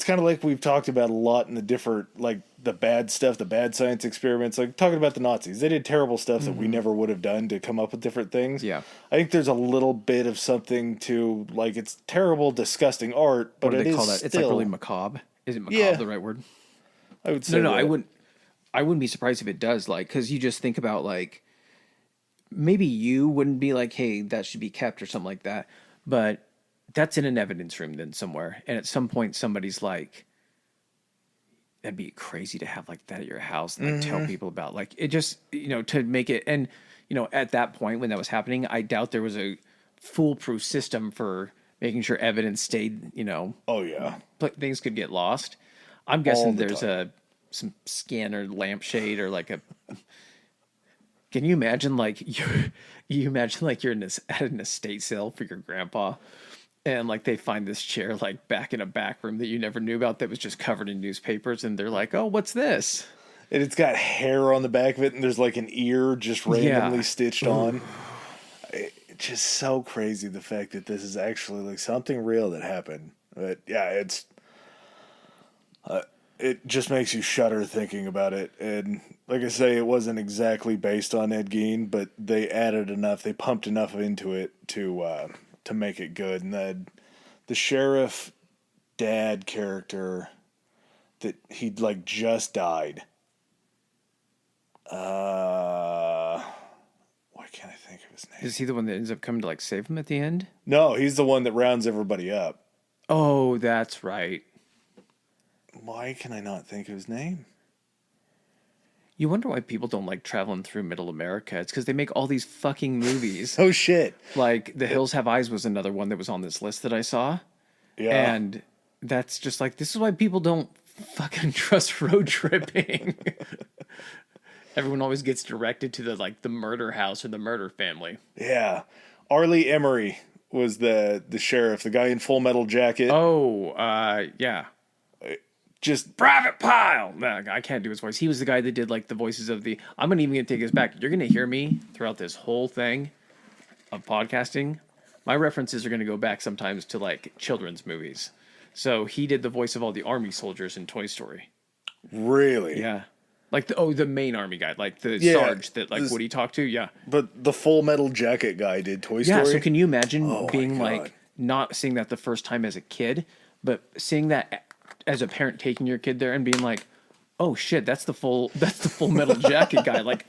B: kind of like we've talked about a lot in the different, like the bad stuff, the bad science experiments, like talking about the Nazis. They did terrible stuff that we never would have done to come up with different things.
A: Yeah.
B: I think there's a little bit of something to, like, it's terrible, disgusting art, but
A: What do
B: it
A: they
B: is
A: call that?
B: still,
A: It's like really macabre. Is it macabre
B: Yeah.
A: the right word?
B: I would say
A: No,
B: that.
A: I wouldn't be surprised if it does. Like, because you just think about like maybe you wouldn't be like, hey, that should be kept or something like that, but that's in an evidence room then somewhere, and at some point somebody's like, that'd be crazy to have like that at your house and like tell people about, like, it just, to make it. And at that point when that was happening, I doubt there was a foolproof system for making sure evidence stayed,
B: Oh yeah.
A: things could get lost. I'm guessing
B: the
A: there's
B: time.
A: some scanner lampshade or like a. Can you imagine like you imagine like you're at an estate sale for your grandpa, and like they find this chair like back in a back room that you never knew about that was just covered in newspapers, and they're like, oh, what's this?
B: And it's got hair on the back of it, and there's like an ear just randomly stitched on. It's just so crazy, the fact that this is actually like something real that happened. But yeah, it just makes you shudder thinking about it. And like I say, it wasn't exactly based on Ed Gein, but they added enough, they pumped enough into it to make it good. And the sheriff dad character that he'd like just died. Why can't I think of his name?
A: Is he the one that ends up coming to like save him at the end?
B: No, he's the one that rounds everybody up.
A: Oh, that's right.
B: Why can I not think of his name?
A: You wonder why people don't like traveling through Middle America. It's because they make all these fucking movies.
B: Oh shit!
A: Like The Hills Have Eyes was another one that was on this list that I saw.
B: Yeah,
A: And that's just like, this is why people don't fucking trust road tripping. Everyone always gets directed to the murder house or the murder family.
B: yeah. Arlie Emery was the sheriff, the guy in Full Metal Jacket.
A: Oh, yeah.
B: Just
A: Private Pile. No, I can't do his voice. He was the guy that did like the voices of the. I'm gonna even take this back. You're gonna hear me throughout this whole thing of podcasting. My references are gonna go back sometimes to like children's movies. So he did the voice of all the army soldiers in Toy Story.
B: really,
A: Yeah, like the main army guy, like the
B: Yeah,
A: Sarge that like
B: this-
A: Woody talked to. Yeah,
B: But the Full Metal Jacket guy did Toy
A: yeah.
B: Story.
A: So can you imagine
B: Oh my
A: being
B: God.
A: like not seeing that the first time as a kid, but seeing that as a parent taking your kid there and being like, oh shit, that's the Full Metal Jacket guy. Like,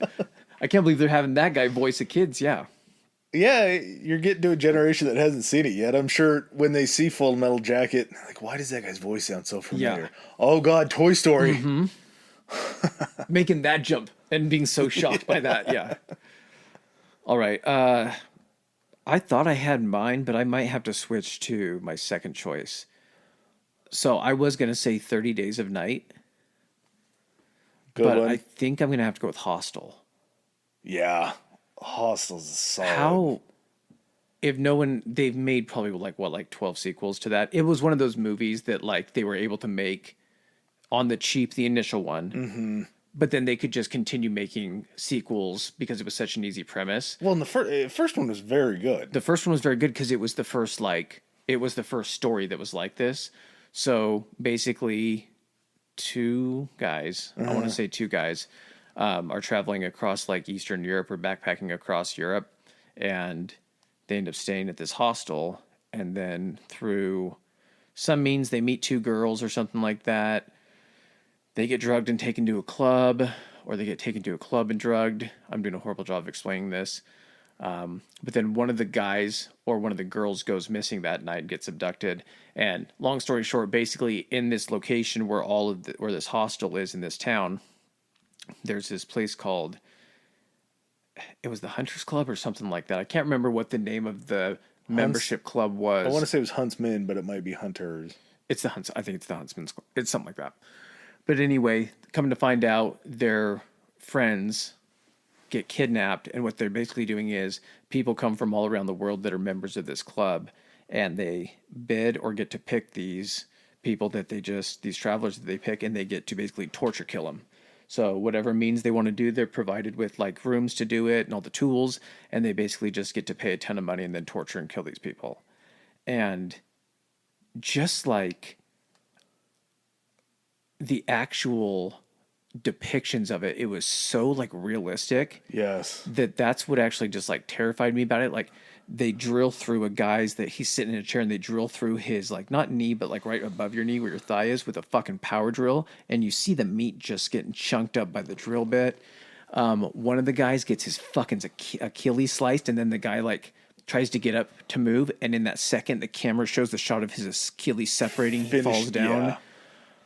A: I can't believe they're having that guy voice the kids. Yeah.
B: Yeah, you're getting to a generation that hasn't seen it yet. I'm sure when they see Full Metal Jacket, like, why does that guy's voice sound so familiar?
A: Yeah.
B: Oh God, Toy Story.
A: Making that jump and being so shocked by that. Yeah. All right. I thought I had mine, but I might have to switch to my second choice. So I was going to say 30 Days of Night,
B: Good
A: but
B: one.
A: I think I'm going to have to go with Hostel.
B: Yeah, Hostel's a solid.
A: How, if no one, they've made probably like 12 sequels to that. It was one of those movies that like they were able to make on the cheap, the initial one, but then they could just continue making sequels because it was such an easy premise.
B: Well, and the first one was very good.
A: The first one was very good because it was the first story that was like this. So basically, two guys, I want to say two guys, are traveling across like Eastern Europe or backpacking across Europe, and they end up staying at this hostel. And then through some means, they meet two girls or something like that. They get drugged and taken to a club, or they get taken to a club and drugged. I'm doing a horrible job of explaining this. But then one of the guys or one of the girls goes missing that night and gets abducted. And long story short, basically in this location where where this hostel is in this town, there's this place called it was the Hunters Club or something like that. I can't remember what the name of the
B: Hunts.
A: membership club
B: I want to
A: was.
B: say it was Huntsmen, but it might be Hunters.
A: It's the Hunts. I think it's the Huntsman's Club. It's something like that. But anyway, coming to find out, their friends get kidnapped, and what they're basically doing is people come from all around the world that are members of this club, and they bid or get to pick these people that these travelers that they pick, and they get to basically torture kill them. So whatever means they want to do, they're provided with like rooms to do it and all the tools, and they basically just get to pay a ton of money and then torture and kill these people. And just like the actual depictions of it, it was so like realistic
B: Yes.
A: that's what actually just like terrified me about it. Like they drill through a guy's that he's sitting in a chair, and they drill through his like not knee but like right above your knee where your thigh is with a fucking power drill, and you see the meat just getting chunked up by the drill bit. One of the guys gets his fucking Achilles sliced, and then the guy like tries to get up to move, and in that second the camera shows the shot of his Achilles separating. He falls down.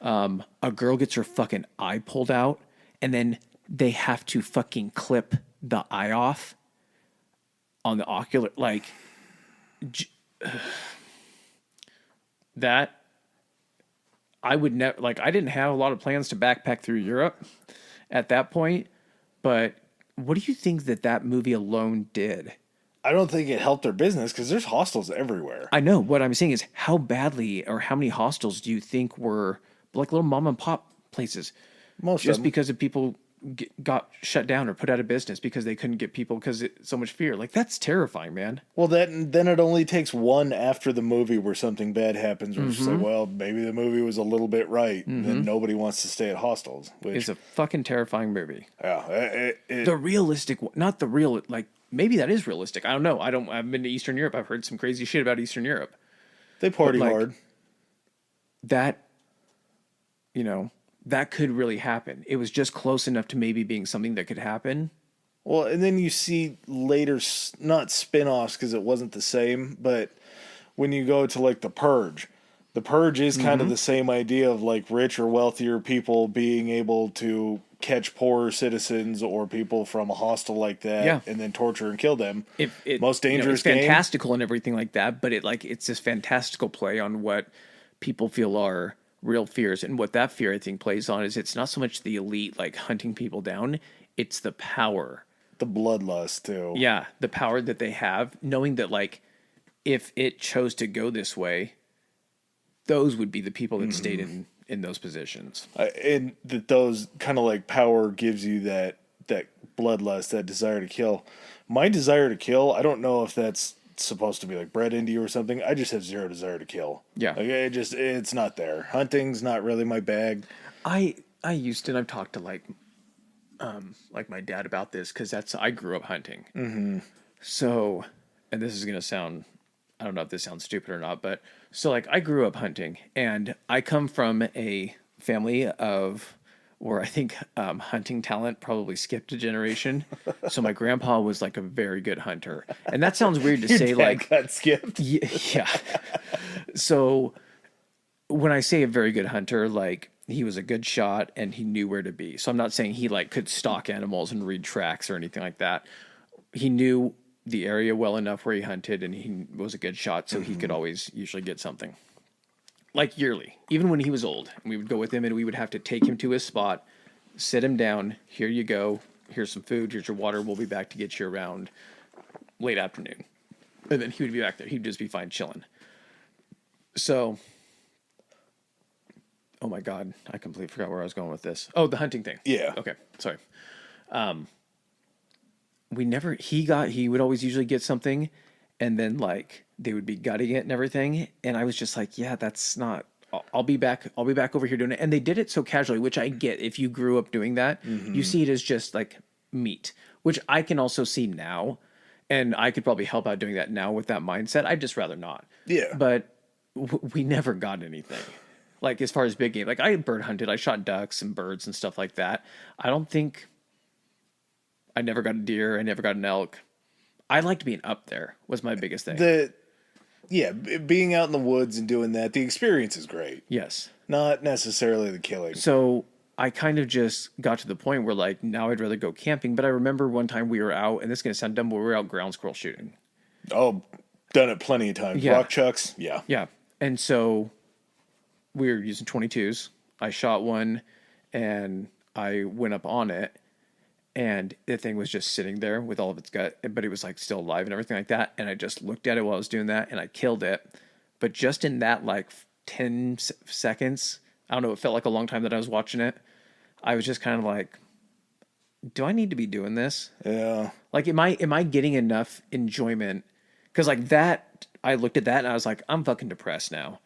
B: Yeah.
A: A girl gets her fucking eye pulled out, and then they have to fucking clip the eye off on the ocular. Like, that, I would never, like, I didn't have a lot of plans to backpack through Europe at that point, but what do you think that movie alone did?
B: I don't think it helped their business because there's hostels everywhere.
A: I know. What I'm saying is, how badly or how many hostels do you think were like little mom and pop places?
B: Most
A: Just
B: of them.
A: because of people got shut down or put out of business because they couldn't get people because so much fear. Like, that's terrifying, man.
B: Well, then it only takes one after the movie where something bad happens, where it's just
A: Mm-hmm.
B: like, well, maybe the movie was a little bit right. Then nobody wants to stay at hostels. Which,
A: It's a fucking terrifying movie.
B: yeah,
A: The realistic, not the real, like, maybe that is realistic. I don't know. I've been to Eastern Europe. I've heard some crazy shit about Eastern Europe.
B: they party
A: like,
B: hard.
A: That, you know, that could really happen. It was just close enough to maybe being something that could happen.
B: Well, and then you see later, not spin-offs because it wasn't the same, but when you go to like the Purge is kind of the same idea of like rich or wealthier people being able to catch poorer citizens or people from a hostel like that,
A: Yeah.
B: and then torture and kill them.
A: It
B: Most dangerous
A: it's
B: game.
A: fantastical and everything like that, but it's this fantastical play on what people feel are real fears. And what that fear I think plays on is it's not so much the elite like hunting people down, it's the power.
B: The bloodlust too.
A: Yeah, the power that they have, knowing that like if it chose to go this way, those would be the people that stayed in those positions.
B: And that those kind of like power gives you that bloodlust, that desire to kill. My desire to kill, I don't know if that's supposed to be like bred into you or something. I just have zero desire to kill.
A: Yeah.
B: Like it's not there. Hunting's not really my bag.
A: I used to, and I've talked to like my dad about this because I grew up hunting. Mm-hmm. So, and this is gonna sound, I don't know if this sounds stupid or not, but so like I grew up hunting, and I come from a family of where I think hunting talent probably skipped a generation. So my grandpa was like a very good hunter, and that sounds weird to say.
B: Dad
A: Like,
B: got skipped.
A: yeah. So when I say a very good hunter, like he was a good shot and he knew where to be. So I'm not saying he like could stalk animals and read tracks or anything like that. He knew the area well enough where he hunted, and he was a good shot, so he could always usually get something. Like yearly, even when he was old, we would go with him and we would have to take him to his spot, sit him down. Here you go. Here's some food. Here's your water. We'll be back to get you around late afternoon. And then he would be back there. He'd just be fine chilling. So, oh my God, I completely forgot where I was going with this. Oh, the hunting thing.
B: Yeah.
A: Okay. Sorry. He would always usually get something, and then like they would be gutting it and everything. And I was just like, yeah, that's not, I'll be back over here doing it. And they did it so casually, which I get. If you grew up doing that, you see it as just like meat, which I can also see now. And I could probably help out doing that now with that mindset. I'd just rather not.
B: Yeah.
A: But we never got anything. Like as far as big game, like I bird hunted, I shot ducks and birds and stuff like that. I don't think I never got a deer. I never got an elk. I liked being up there was my biggest thing.
B: Being out in the woods and doing that, the experience is great.
A: Yes.
B: Not necessarily the killing.
A: So I kind of just got to the point where like now I'd rather go camping. But I remember one time we were out, and this is gonna sound dumb, but we were out ground squirrel shooting.
B: Oh, done it plenty of times.
A: Yeah.
B: Rock chucks, yeah.
A: Yeah. And so we were using 22s. I shot one and I went up on it, and the thing was just sitting there with all of its gut, but it was like still alive and everything like that. And I just looked at it while I was doing that and I killed it. But just in that like 10 seconds, I don't know, it felt like a long time that I was watching it. I was just kind of like, do I need to be doing this?
B: Yeah.
A: Like, am I getting enough enjoyment? Because like that, I looked at that and I was like, I'm fucking depressed now.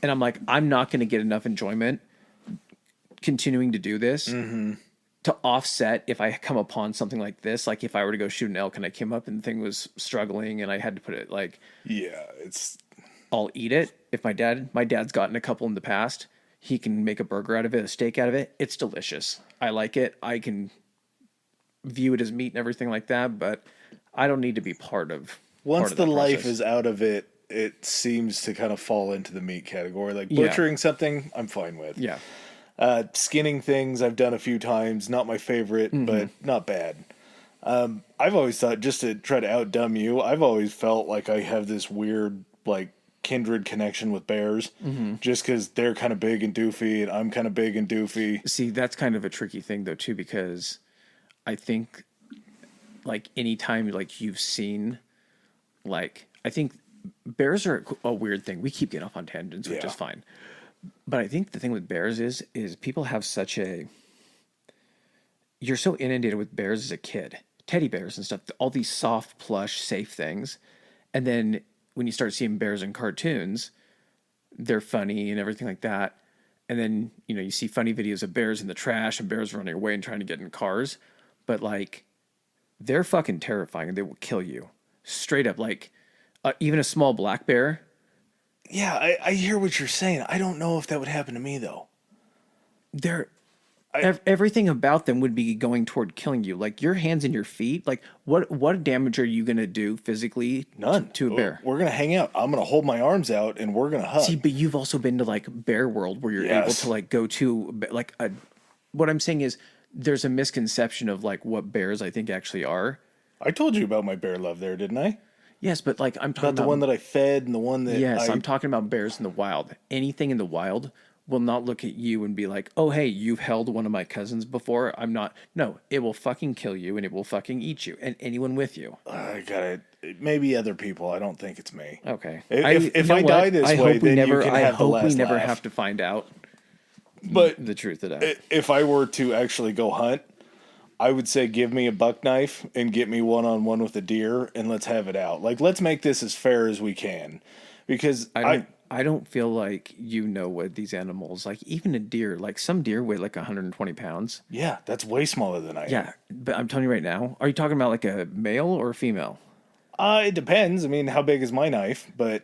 A: And I'm like, I'm not going to get enough enjoyment continuing to do this to offset if I come upon something like this. Like if I were to go shoot an elk and I came up and the thing was struggling and I had to put it like,
B: Yeah, it's
A: I'll eat it. If my dad's gotten a couple in the past, he can make a burger out of it, a steak out of it. It's delicious. I like it. I can view it as meat and everything like that, but I don't need to be part of.
B: once the
A: that
B: life
A: process.
B: is out of it, it seems to kind of fall into the meat category. Like
A: Yeah.
B: butchering something, I'm fine with.
A: Yeah.
B: Skinning things, I've done a few times. Not my favorite, but not bad. I've always thought, just to try to outdumb you, I've always felt like I have this weird, like, kindred connection with bears, just because they're kind of big and doofy, and I'm kind of big and doofy.
A: See, that's kind of a tricky thing though too, because I think like anytime like you've seen, like I think bears are a weird thing. We keep getting off on tangents, which
B: Yeah.
A: is fine. But I think the thing with bears is people have such a, you're so inundated with bears as a kid, teddy bears and stuff, all these soft, plush, safe things. And then when you start seeing bears in cartoons, they're funny and everything like that. And then, you know, you see funny videos of bears in the trash and bears running away and trying to get in cars. But like, they're fucking terrifying and they will kill you straight up. Like, even a small black bear.
B: Yeah, I hear what you're saying. I don't know if that would happen to me, though.
A: They're everything about them would be going toward killing you. Like your hands and your feet. Like what damage are you gonna do physically?
B: None.
A: To a bear.
B: We're going to hang out. I'm going to hold my arms out, and we're going to hug.
A: See, but you've also been to like Bear World where you're able
B: Yes.
A: to like go to like a. What I'm saying is there's a misconception of like what bears I think actually are.
B: I told you about my bear love there, didn't I?
A: Yes, but like I'm talking
B: About the one that I fed and the one that
A: Yes, I'm talking about bears in the wild. Anything in the wild will not look at you and be like, "Oh, hey, you've held one of my cousins before." I'm not. No, it will fucking kill you and it will fucking eat you and anyone with you.
B: I got it. Maybe other people. I don't think it's me.
A: Okay.
B: If
A: you know
B: I
A: what?
B: die this
A: I
B: way,
A: hope we
B: then
A: never.
B: you can
A: I
B: have the
A: hope we
B: last
A: never
B: laugh.
A: have to find out
B: But
A: the truth of that.
B: if I were to actually go hunt, I would say give me a buck knife and get me one-on-one with a deer, and let's have it out. Like, let's make this as fair as we can, because
A: I don't feel like you know what these animals like. Even a deer, like some deer weigh like 120 pounds.
B: yeah, that's way smaller than I am.
A: Yeah, but I'm telling you right now. Are you talking about like a male or a female?
B: It depends. I mean, how big is my knife? But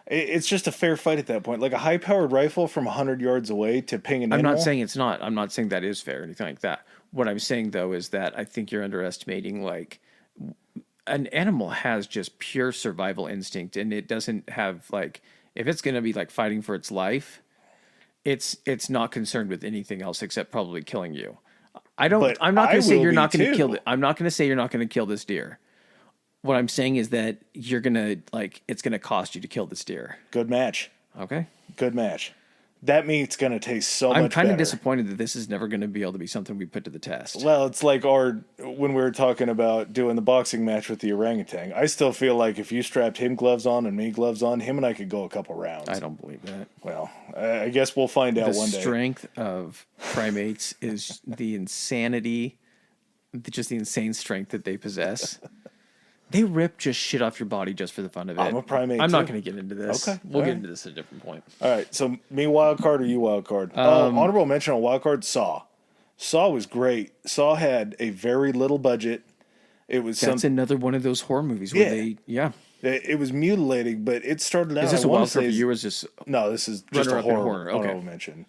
B: it's just a fair fight at that point. Like a high-powered rifle from 100 yards away to ping an
A: I'm
B: animal.
A: not saying it's not. I'm not saying that is fair or anything like that. What I'm saying though is that I think you're underestimating like an animal has just pure survival instinct, and it doesn't have like if it's going to be like fighting for its life, it's not concerned with anything else except probably killing you. I don't.
B: But
A: I'm not
B: I
A: going to say
B: will
A: you're
B: be
A: not going to
B: too.
A: kill it. I'm not going to say you're not going to kill this deer. What I'm saying is that you're going to like it's going to cost you to kill this deer.
B: Good match.
A: Okay.
B: Good match. That meat's going to taste so much
A: I'm
B: better.
A: kind of disappointed that this is never going to be able to be something we put to the test.
B: Well, it's like when we were talking about doing the boxing match with the orangutan. I still feel like if you strapped him gloves on and me gloves on, him and I could go a couple rounds.
A: I don't believe that.
B: Well, I guess we'll find out
A: The
B: one day.
A: strength of primates is the insanity, just the insane strength that they possess. They rip just shit off your body just for the fun of it.
B: I'm a primate,
A: I'm not
B: too.
A: going to get into this.
B: Okay,
A: We'll
B: all
A: get
B: right.
A: into this at a different point.
B: All right, so me wild card or you wild card? Honorable mention on wild card, Saw. Saw was great. Saw had a very little budget. It was
A: That's another one of those horror movies where
B: it was mutilating, but it started out.
A: Is this
B: I
A: a
B: wanna
A: wild card
B: say-
A: for you or is this
B: No, this is just a
A: Runner-up in
B: horror.
A: horror, okay.
B: Honorable mention.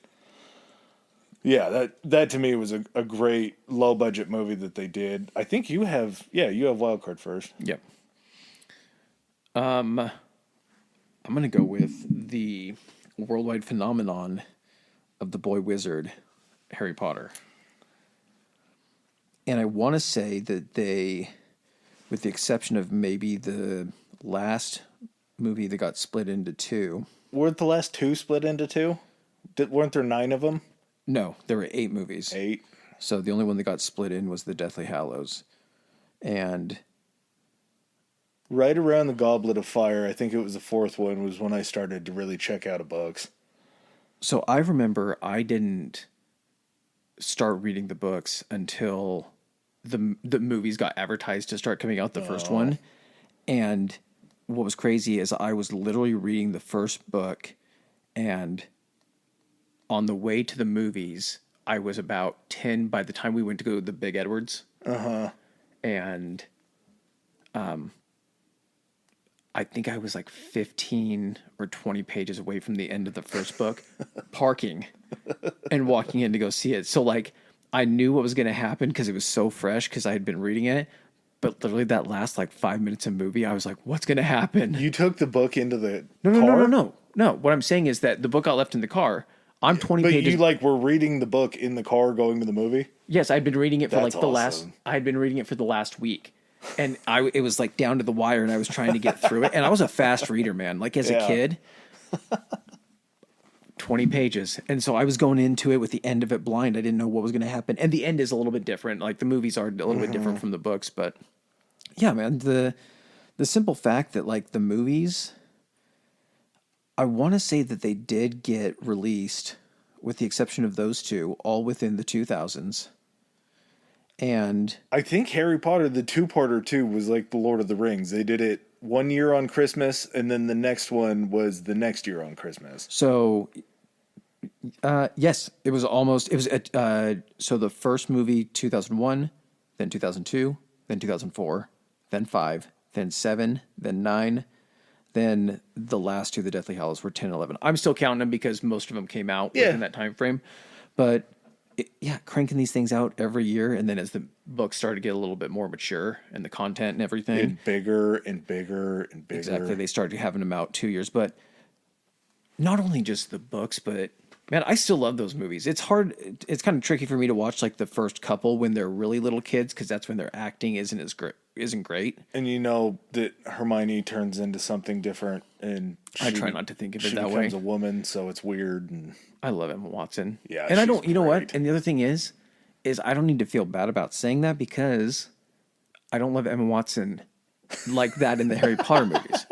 B: Yeah, that to me was a great low budget movie that they did. I think you have wild card first.
A: Yep. I'm gonna go with the worldwide phenomenon of the boy wizard, Harry Potter. And I want to say that they, with the exception of maybe the last movie that got split into two.
B: Weren't the last two split into two? Weren't there 9 of them?
A: No, there were 8 movies.
B: 8.
A: So the only one that got split in was the Deathly Hallows. And
B: right around the Goblet of Fire, I think it was the 4th one, was when I started to really check out of books.
A: so I remember I didn't start reading the books until the movies got advertised to start coming out, the first one. And what was crazy is I was literally reading the first book, and on the way to the movies, I was about 10 by the time we went to go to the Big Edwards. And I think I was like 15 or 20 pages away from the end of the first book, parking and walking in to go see it. So like I knew what was going to happen because it was so fresh because I had been reading it. But literally that last like 5 minutes of movie, I was like, what's going to happen?
B: You took the book into the
A: No.
B: car?
A: No, what I'm saying is that the book got left in the car. I'm 20
B: But
A: pages.
B: you like were reading the book in the car going to the movie?
A: Yes, I'd been reading it for
B: That's
A: like the last.
B: awesome.
A: I had been reading it for the last week, and it was like down to the wire, and I was trying to get through it. And I was a fast reader, man. Like as a
B: Yeah.
A: kid, 20 pages, and so I was going into it with the end of it blind. I didn't know what was going to happen, and the end is a little bit different. Like the movies are a little bit different from the books, but yeah, man. The simple fact that like the movies, I want to say that they did get released, with the exception of those two, all within the 2000s. And
B: I think Harry Potter, the 2-parter too, was like the Lord of the Rings. They did it one year on Christmas, and then the next one was the next year on Christmas.
A: so, yes, it was almost, it was, so the first movie, 2001, then 2002, then 2004, then 5, then 7, then 9, then the last two, the Deathly Hallows, were 10 and 11. I'm still counting them because most of them came out within that time frame. But cranking these things out every year, and then as the books started to get a little bit more mature and the content and everything,
B: And bigger and bigger and bigger.
A: exactly, they started having them out 2 years. But not only just the books, but man, I still love those movies. It's hard. It's kind of tricky for me to watch like the first couple when they're really little kids, because that's when their acting isn't great.
B: And you know that Hermione turns into something different, and
A: I try not to think of it
B: she
A: that way.
B: becomes a woman, so it's weird. And
A: I love Emma Watson.
B: Yeah,
A: and I
B: she's
A: don't. You know what?
B: great.
A: And the other thing is I don't need to feel bad about saying that, because I don't love Emma Watson like that in the Harry Potter movies.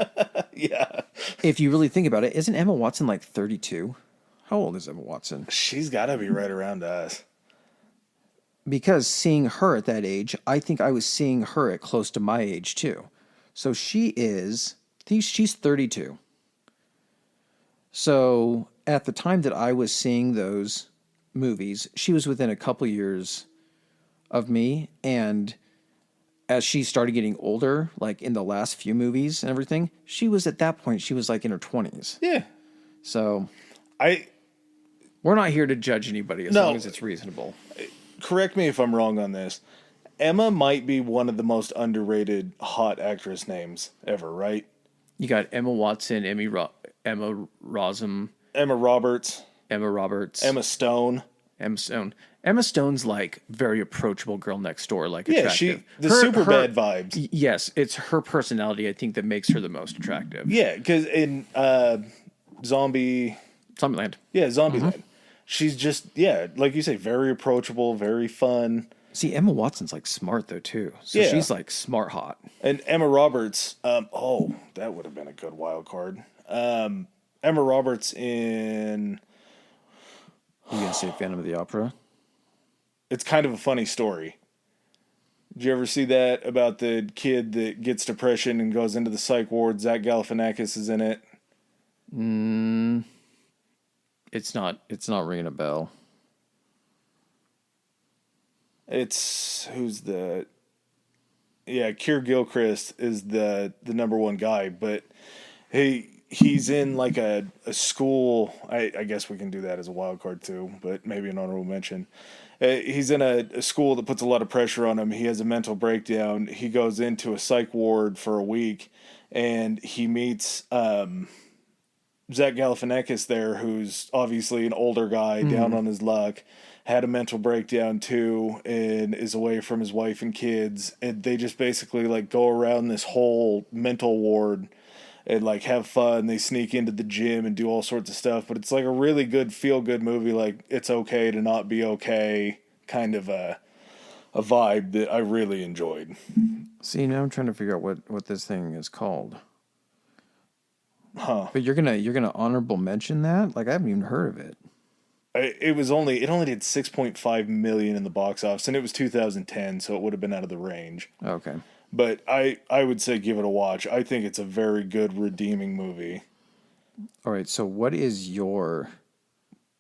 B: yeah,
A: If you really think about it, isn't Emma Watson like 32? How old is Emma Watson?
B: she's got to be right around us.
A: Because seeing her at that age, I think I was seeing her at close to my age too. So she's 32. So at the time that I was seeing those movies, she was within a couple years of me. And as she started getting older, like in the last few movies and everything, she was at that point, she was like in her 20s.
B: Yeah,
A: So
B: I
A: we're not here to judge anybody as
B: No.
A: long as it's reasonable.
B: correct me if I'm wrong on this. Emma might be one of the most underrated hot actress names ever, right?
A: You got Emma Watson, Emma Rossum,
B: Emma Roberts,
A: Emma Roberts,
B: Emma Stone.
A: Emma Stone. Emma Stone's like very approachable girl next door, like
B: Yeah,
A: attractive.
B: the super bad vibes.
A: Yes, it's her personality, I think, that makes her the most attractive.
B: Yeah, because in Zombieland,
A: Zombieland.
B: she's just like you say, very approachable, very fun.
A: See, Emma Watson's like smart though too, so
B: Yeah.
A: she's like smart hot.
B: And Emma Roberts, that would have been a good wild card. Emma Roberts in
A: You gonna say Phantom of the Opera?
B: it's kind of a funny story. Did you ever see that about the kid that gets depression and goes into the psych ward? Zach Galifianakis is in it.
A: It's not ringing a bell.
B: It's Keir Gilchrist is the number one guy, but he's in like a school. I guess we can do that as a wild card too, but maybe an honorable mention. He's in a school that puts a lot of pressure on him. He has a mental breakdown. He goes into a psych ward for a week, and he meets Zach Galifianakis there, who's obviously an older guy down on his luck. had a mental breakdown too and is away from his wife and kids, and they just basically like go around this whole mental ward and like have fun. They sneak into the gym and do all sorts of stuff, but it's like a really good feel good movie. Like it's okay to not be okay, kind of a vibe that I really enjoyed.
A: See, now I'm trying to figure out what this thing is called.
B: Huh.
A: But you're gonna honorable mention that? Like I haven't even heard of it.
B: It only did 6.5 million in the box office, and it was 2010, so it would have been out of the range.
A: Okay.
B: But I would say give it a watch. I think it's a very good redeeming movie.
A: All right. So what is your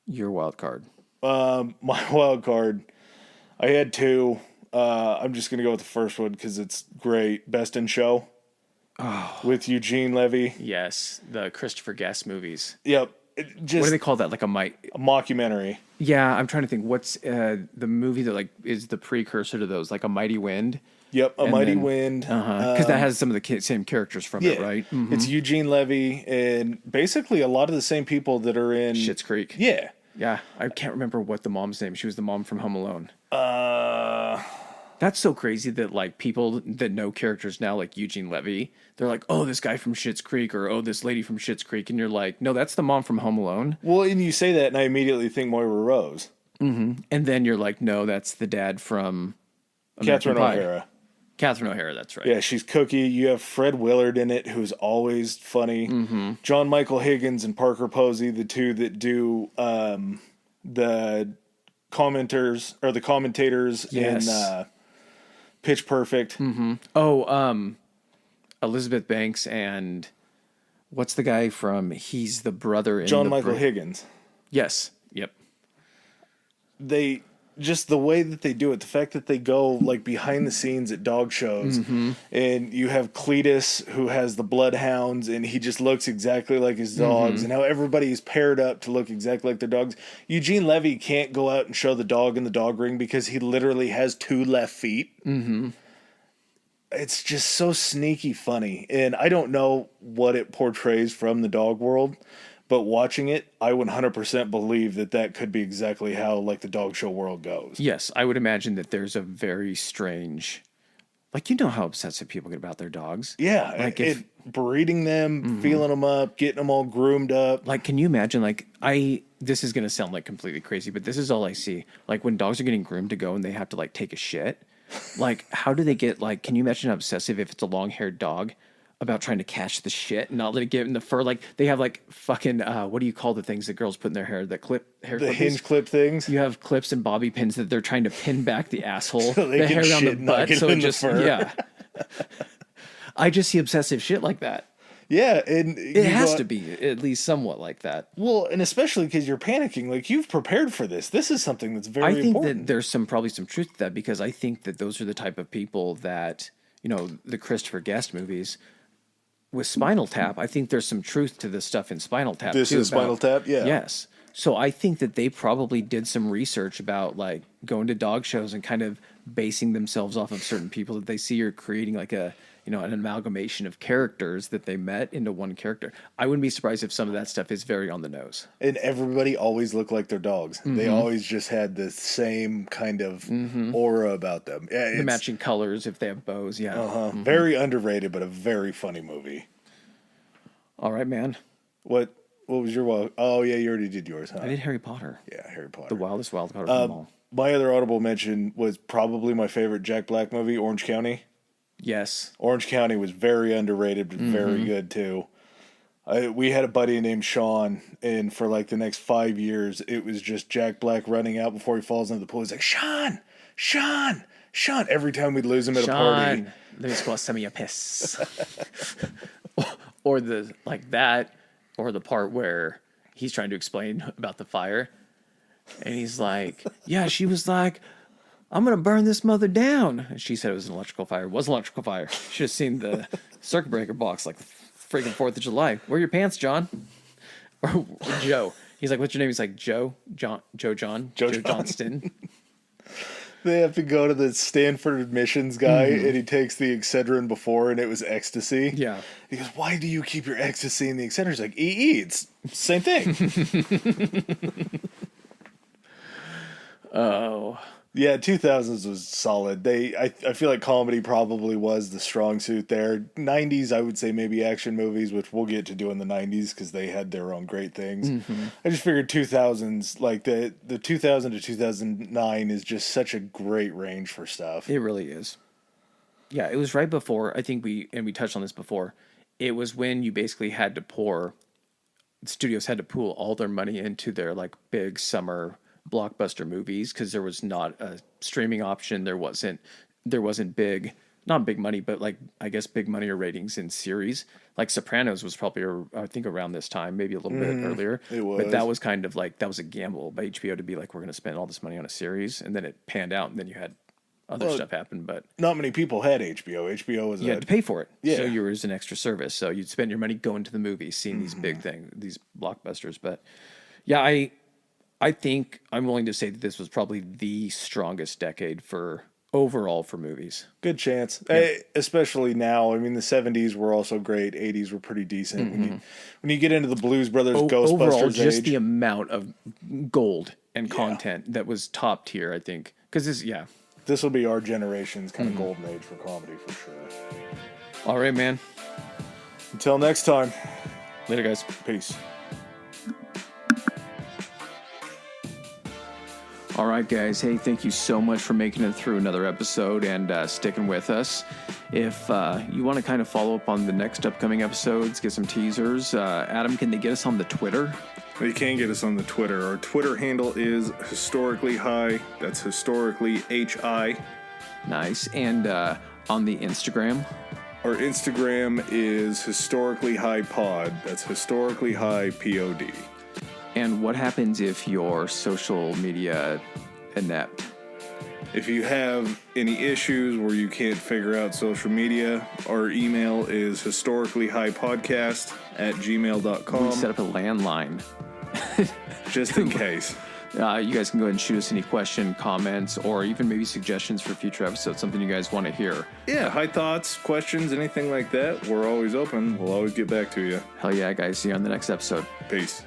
A: wild card?
B: My wild card, I had two. I'm just gonna go with the first one because it's great. Best in Show. Oh. With Eugene Levy.
A: Yes, the Christopher Guest movies.
B: Yep.
A: What do they call that? Like
B: a mockumentary.
A: Yeah, I'm trying to think. What's the movie that like is the precursor to those? Like A Mighty Wind.
B: Yep, A Mighty Wind.
A: Because that has some of the same characters from it, right? Mm-hmm.
B: It's Eugene Levy and basically a lot of the same people that are in
A: Schitt's Creek.
B: Yeah.
A: Yeah, I can't remember what the mom's name. She was the mom from Home Alone. That's so crazy that like people that know characters now, like Eugene Levy, they're like, oh, this guy from Schitt's Creek, or oh, this lady from Schitt's Creek, and you're like, no, that's the mom from Home Alone.
B: Well, and you say that, and I immediately think Moira Rose.
A: Mm-hmm. And then you're like, no, that's the dad from
B: Catherine O'Hara.
A: Catherine O'Hara, that's right.
B: Yeah, she's Cookie. You have Fred Willard in it, who's always funny.
A: Mm-hmm.
B: John Michael Higgins and Parker Posey, the two that do the commenters or the commentators in Pitch Perfect.
A: Mm-hmm. Oh, Elizabeth Banks and what's the guy from? He's the brother in
B: John Michael Higgins.
A: Yes. Yep.
B: They just the way that they do it, the fact that they go like behind the scenes at dog shows, and you have Cletus who has the bloodhounds, and he just looks exactly like his dogs, and how everybody is paired up to look exactly like their dogs. Eugene Levy can't go out and show the dog in the dog ring because he literally has two left feet. Mm-hmm. It's just so sneaky funny, and I don't know what it portrays from the dog world. But watching it, I 100% believe that could be exactly how like the dog show world goes.
A: Yes, I would imagine that there's a very strange, like you know how obsessive people get about their dogs.
B: Yeah,
A: like
B: breeding them, feeling them up, getting them all groomed up.
A: Like, can you imagine? Like, this is gonna sound like completely crazy, but this is all I see. Like when dogs are getting groomed to go and they have to like take a shit. Like, how do they get like? Can you imagine how obsessive if it's a long-haired dog? About trying to catch the shit and not let it get in the fur. Like they have like fucking what do you call the things that girls put in their hair? That hair
B: the hinge clip things.
A: You have clips and bobby pins that they're trying to pin back the asshole,
B: so
A: the hair around the butt, so it just
B: fur.
A: Yeah. I just see obsessive shit like that.
B: Yeah, and
A: it has to be at least somewhat like that.
B: Well, and especially because you're panicking, like you've prepared for this. This is something that's very important.
A: I think that there's probably some truth to that because I think that those are the type of people that the Christopher Guest movies. With Spinal Tap, I think there's some truth to the stuff in Spinal Tap.
B: This is Spinal Tap, yeah.
A: Yes. So I think that they probably did some research about like going to dog shows and kind of basing themselves off of certain people that they see or creating like an amalgamation of characters that they met into one character. I wouldn't be surprised if some of that stuff is very on the nose.
B: And everybody always looked like their dogs. Mm-hmm. They always just had the same kind of aura about them. Yeah,
A: the matching colors if they have bows. Yeah.
B: Mm-hmm. Very underrated, but a very funny movie.
A: All right, man.
B: What was your wild? Oh yeah, you already did yours, huh?
A: I did Harry Potter.
B: Yeah, Harry Potter.
A: The wildest wild card of them all.
B: My other audible mention was probably my favorite Jack Black movie, Orange County.
A: Yes.
B: Orange County was very underrated, but very good too. We had a buddy named Sean, and for like the next 5 years, it was just Jack Black running out before he falls into the pool. He's like, Sean! Every time we'd lose him at a party.
A: Let me squash some of your piss. Or or the part where he's trying to explain about the fire. And he's like, yeah, she was like, I'm going to burn this mother down. And she said it was an electrical fire. It was an electrical fire. Should have seen the circuit breaker box like the freaking 4th of July. Where are your pants, John? Or Joe. He's like, what's your name? He's like, Joe Johnston.
B: They have to go to the Stanford admissions guy, and he takes the Excedrin before, and it was ecstasy.
A: Yeah.
B: He goes, why do you keep your ecstasy in the Excedrin? He's like, EE, it's the same thing.
A: Oh,
B: Yeah, 2000s was solid. I feel like comedy probably was the strong suit there. 90s, I would say maybe action movies, which we'll get to do in the 90s because they had their own great things. I just figured 2000s, like the 2000 to 2009 is just such a great range for stuff.
A: it really is. Yeah, it was right before, I think we touched on this before. It was when you basically had to studios had to pool all their money into their like big summer blockbuster movies because there was not a streaming option. There wasn't not big money, but like I guess big money or ratings in series. Like Sopranos was probably I think around this time, maybe a little bit earlier.
B: It was.
A: But that was kind of like that was a gamble by HBO to be like, we're going to spend all this money on a series, and then it panned out, and then you had other stuff happen. But
B: Not many people had HBO. HBO was
A: you had to pay for it.
B: Yeah.
A: So you were as an extra service. So you'd spend your money going to the movies, seeing these big these blockbusters. But yeah, I think I'm willing to say that this was probably the strongest decade overall for movies.
B: good chance. Especially now. I mean, the 70s were also great. 80s were pretty decent. When you get into the Blues Brothers, Ghostbusters
A: Overall, just
B: age,
A: the amount of gold and content that was top tier, I think. Because
B: this will be our generation's kind of golden age for comedy for sure.
A: All right, man.
B: Until next time,
A: Later, guys.
B: peace.
A: All right, guys. Hey, thank you so much for making it through another episode and sticking with us. If you want to kind of follow up on the next upcoming episodes, get some teasers, Adam, can they get us on the Twitter?
C: You can get us on the Twitter. Our Twitter handle is Historically High. That's historically HI.
A: Nice. And on the Instagram?
C: Our Instagram is Historically High Pod. That's Historically High POD.
A: And what happens if your social media inept?
C: If you have any issues where you can't figure out social media, our email is historicallyhighpodcast@gmail.com.
A: We set up a landline.
C: Just in case.
A: You guys can go ahead and shoot us any question, comments, or even maybe suggestions for future episodes, something you guys want to hear.
C: Yeah, high thoughts, questions, anything like that. We're always open. We'll always get back to you.
A: Hell yeah, guys. See you on the next episode.
C: Peace.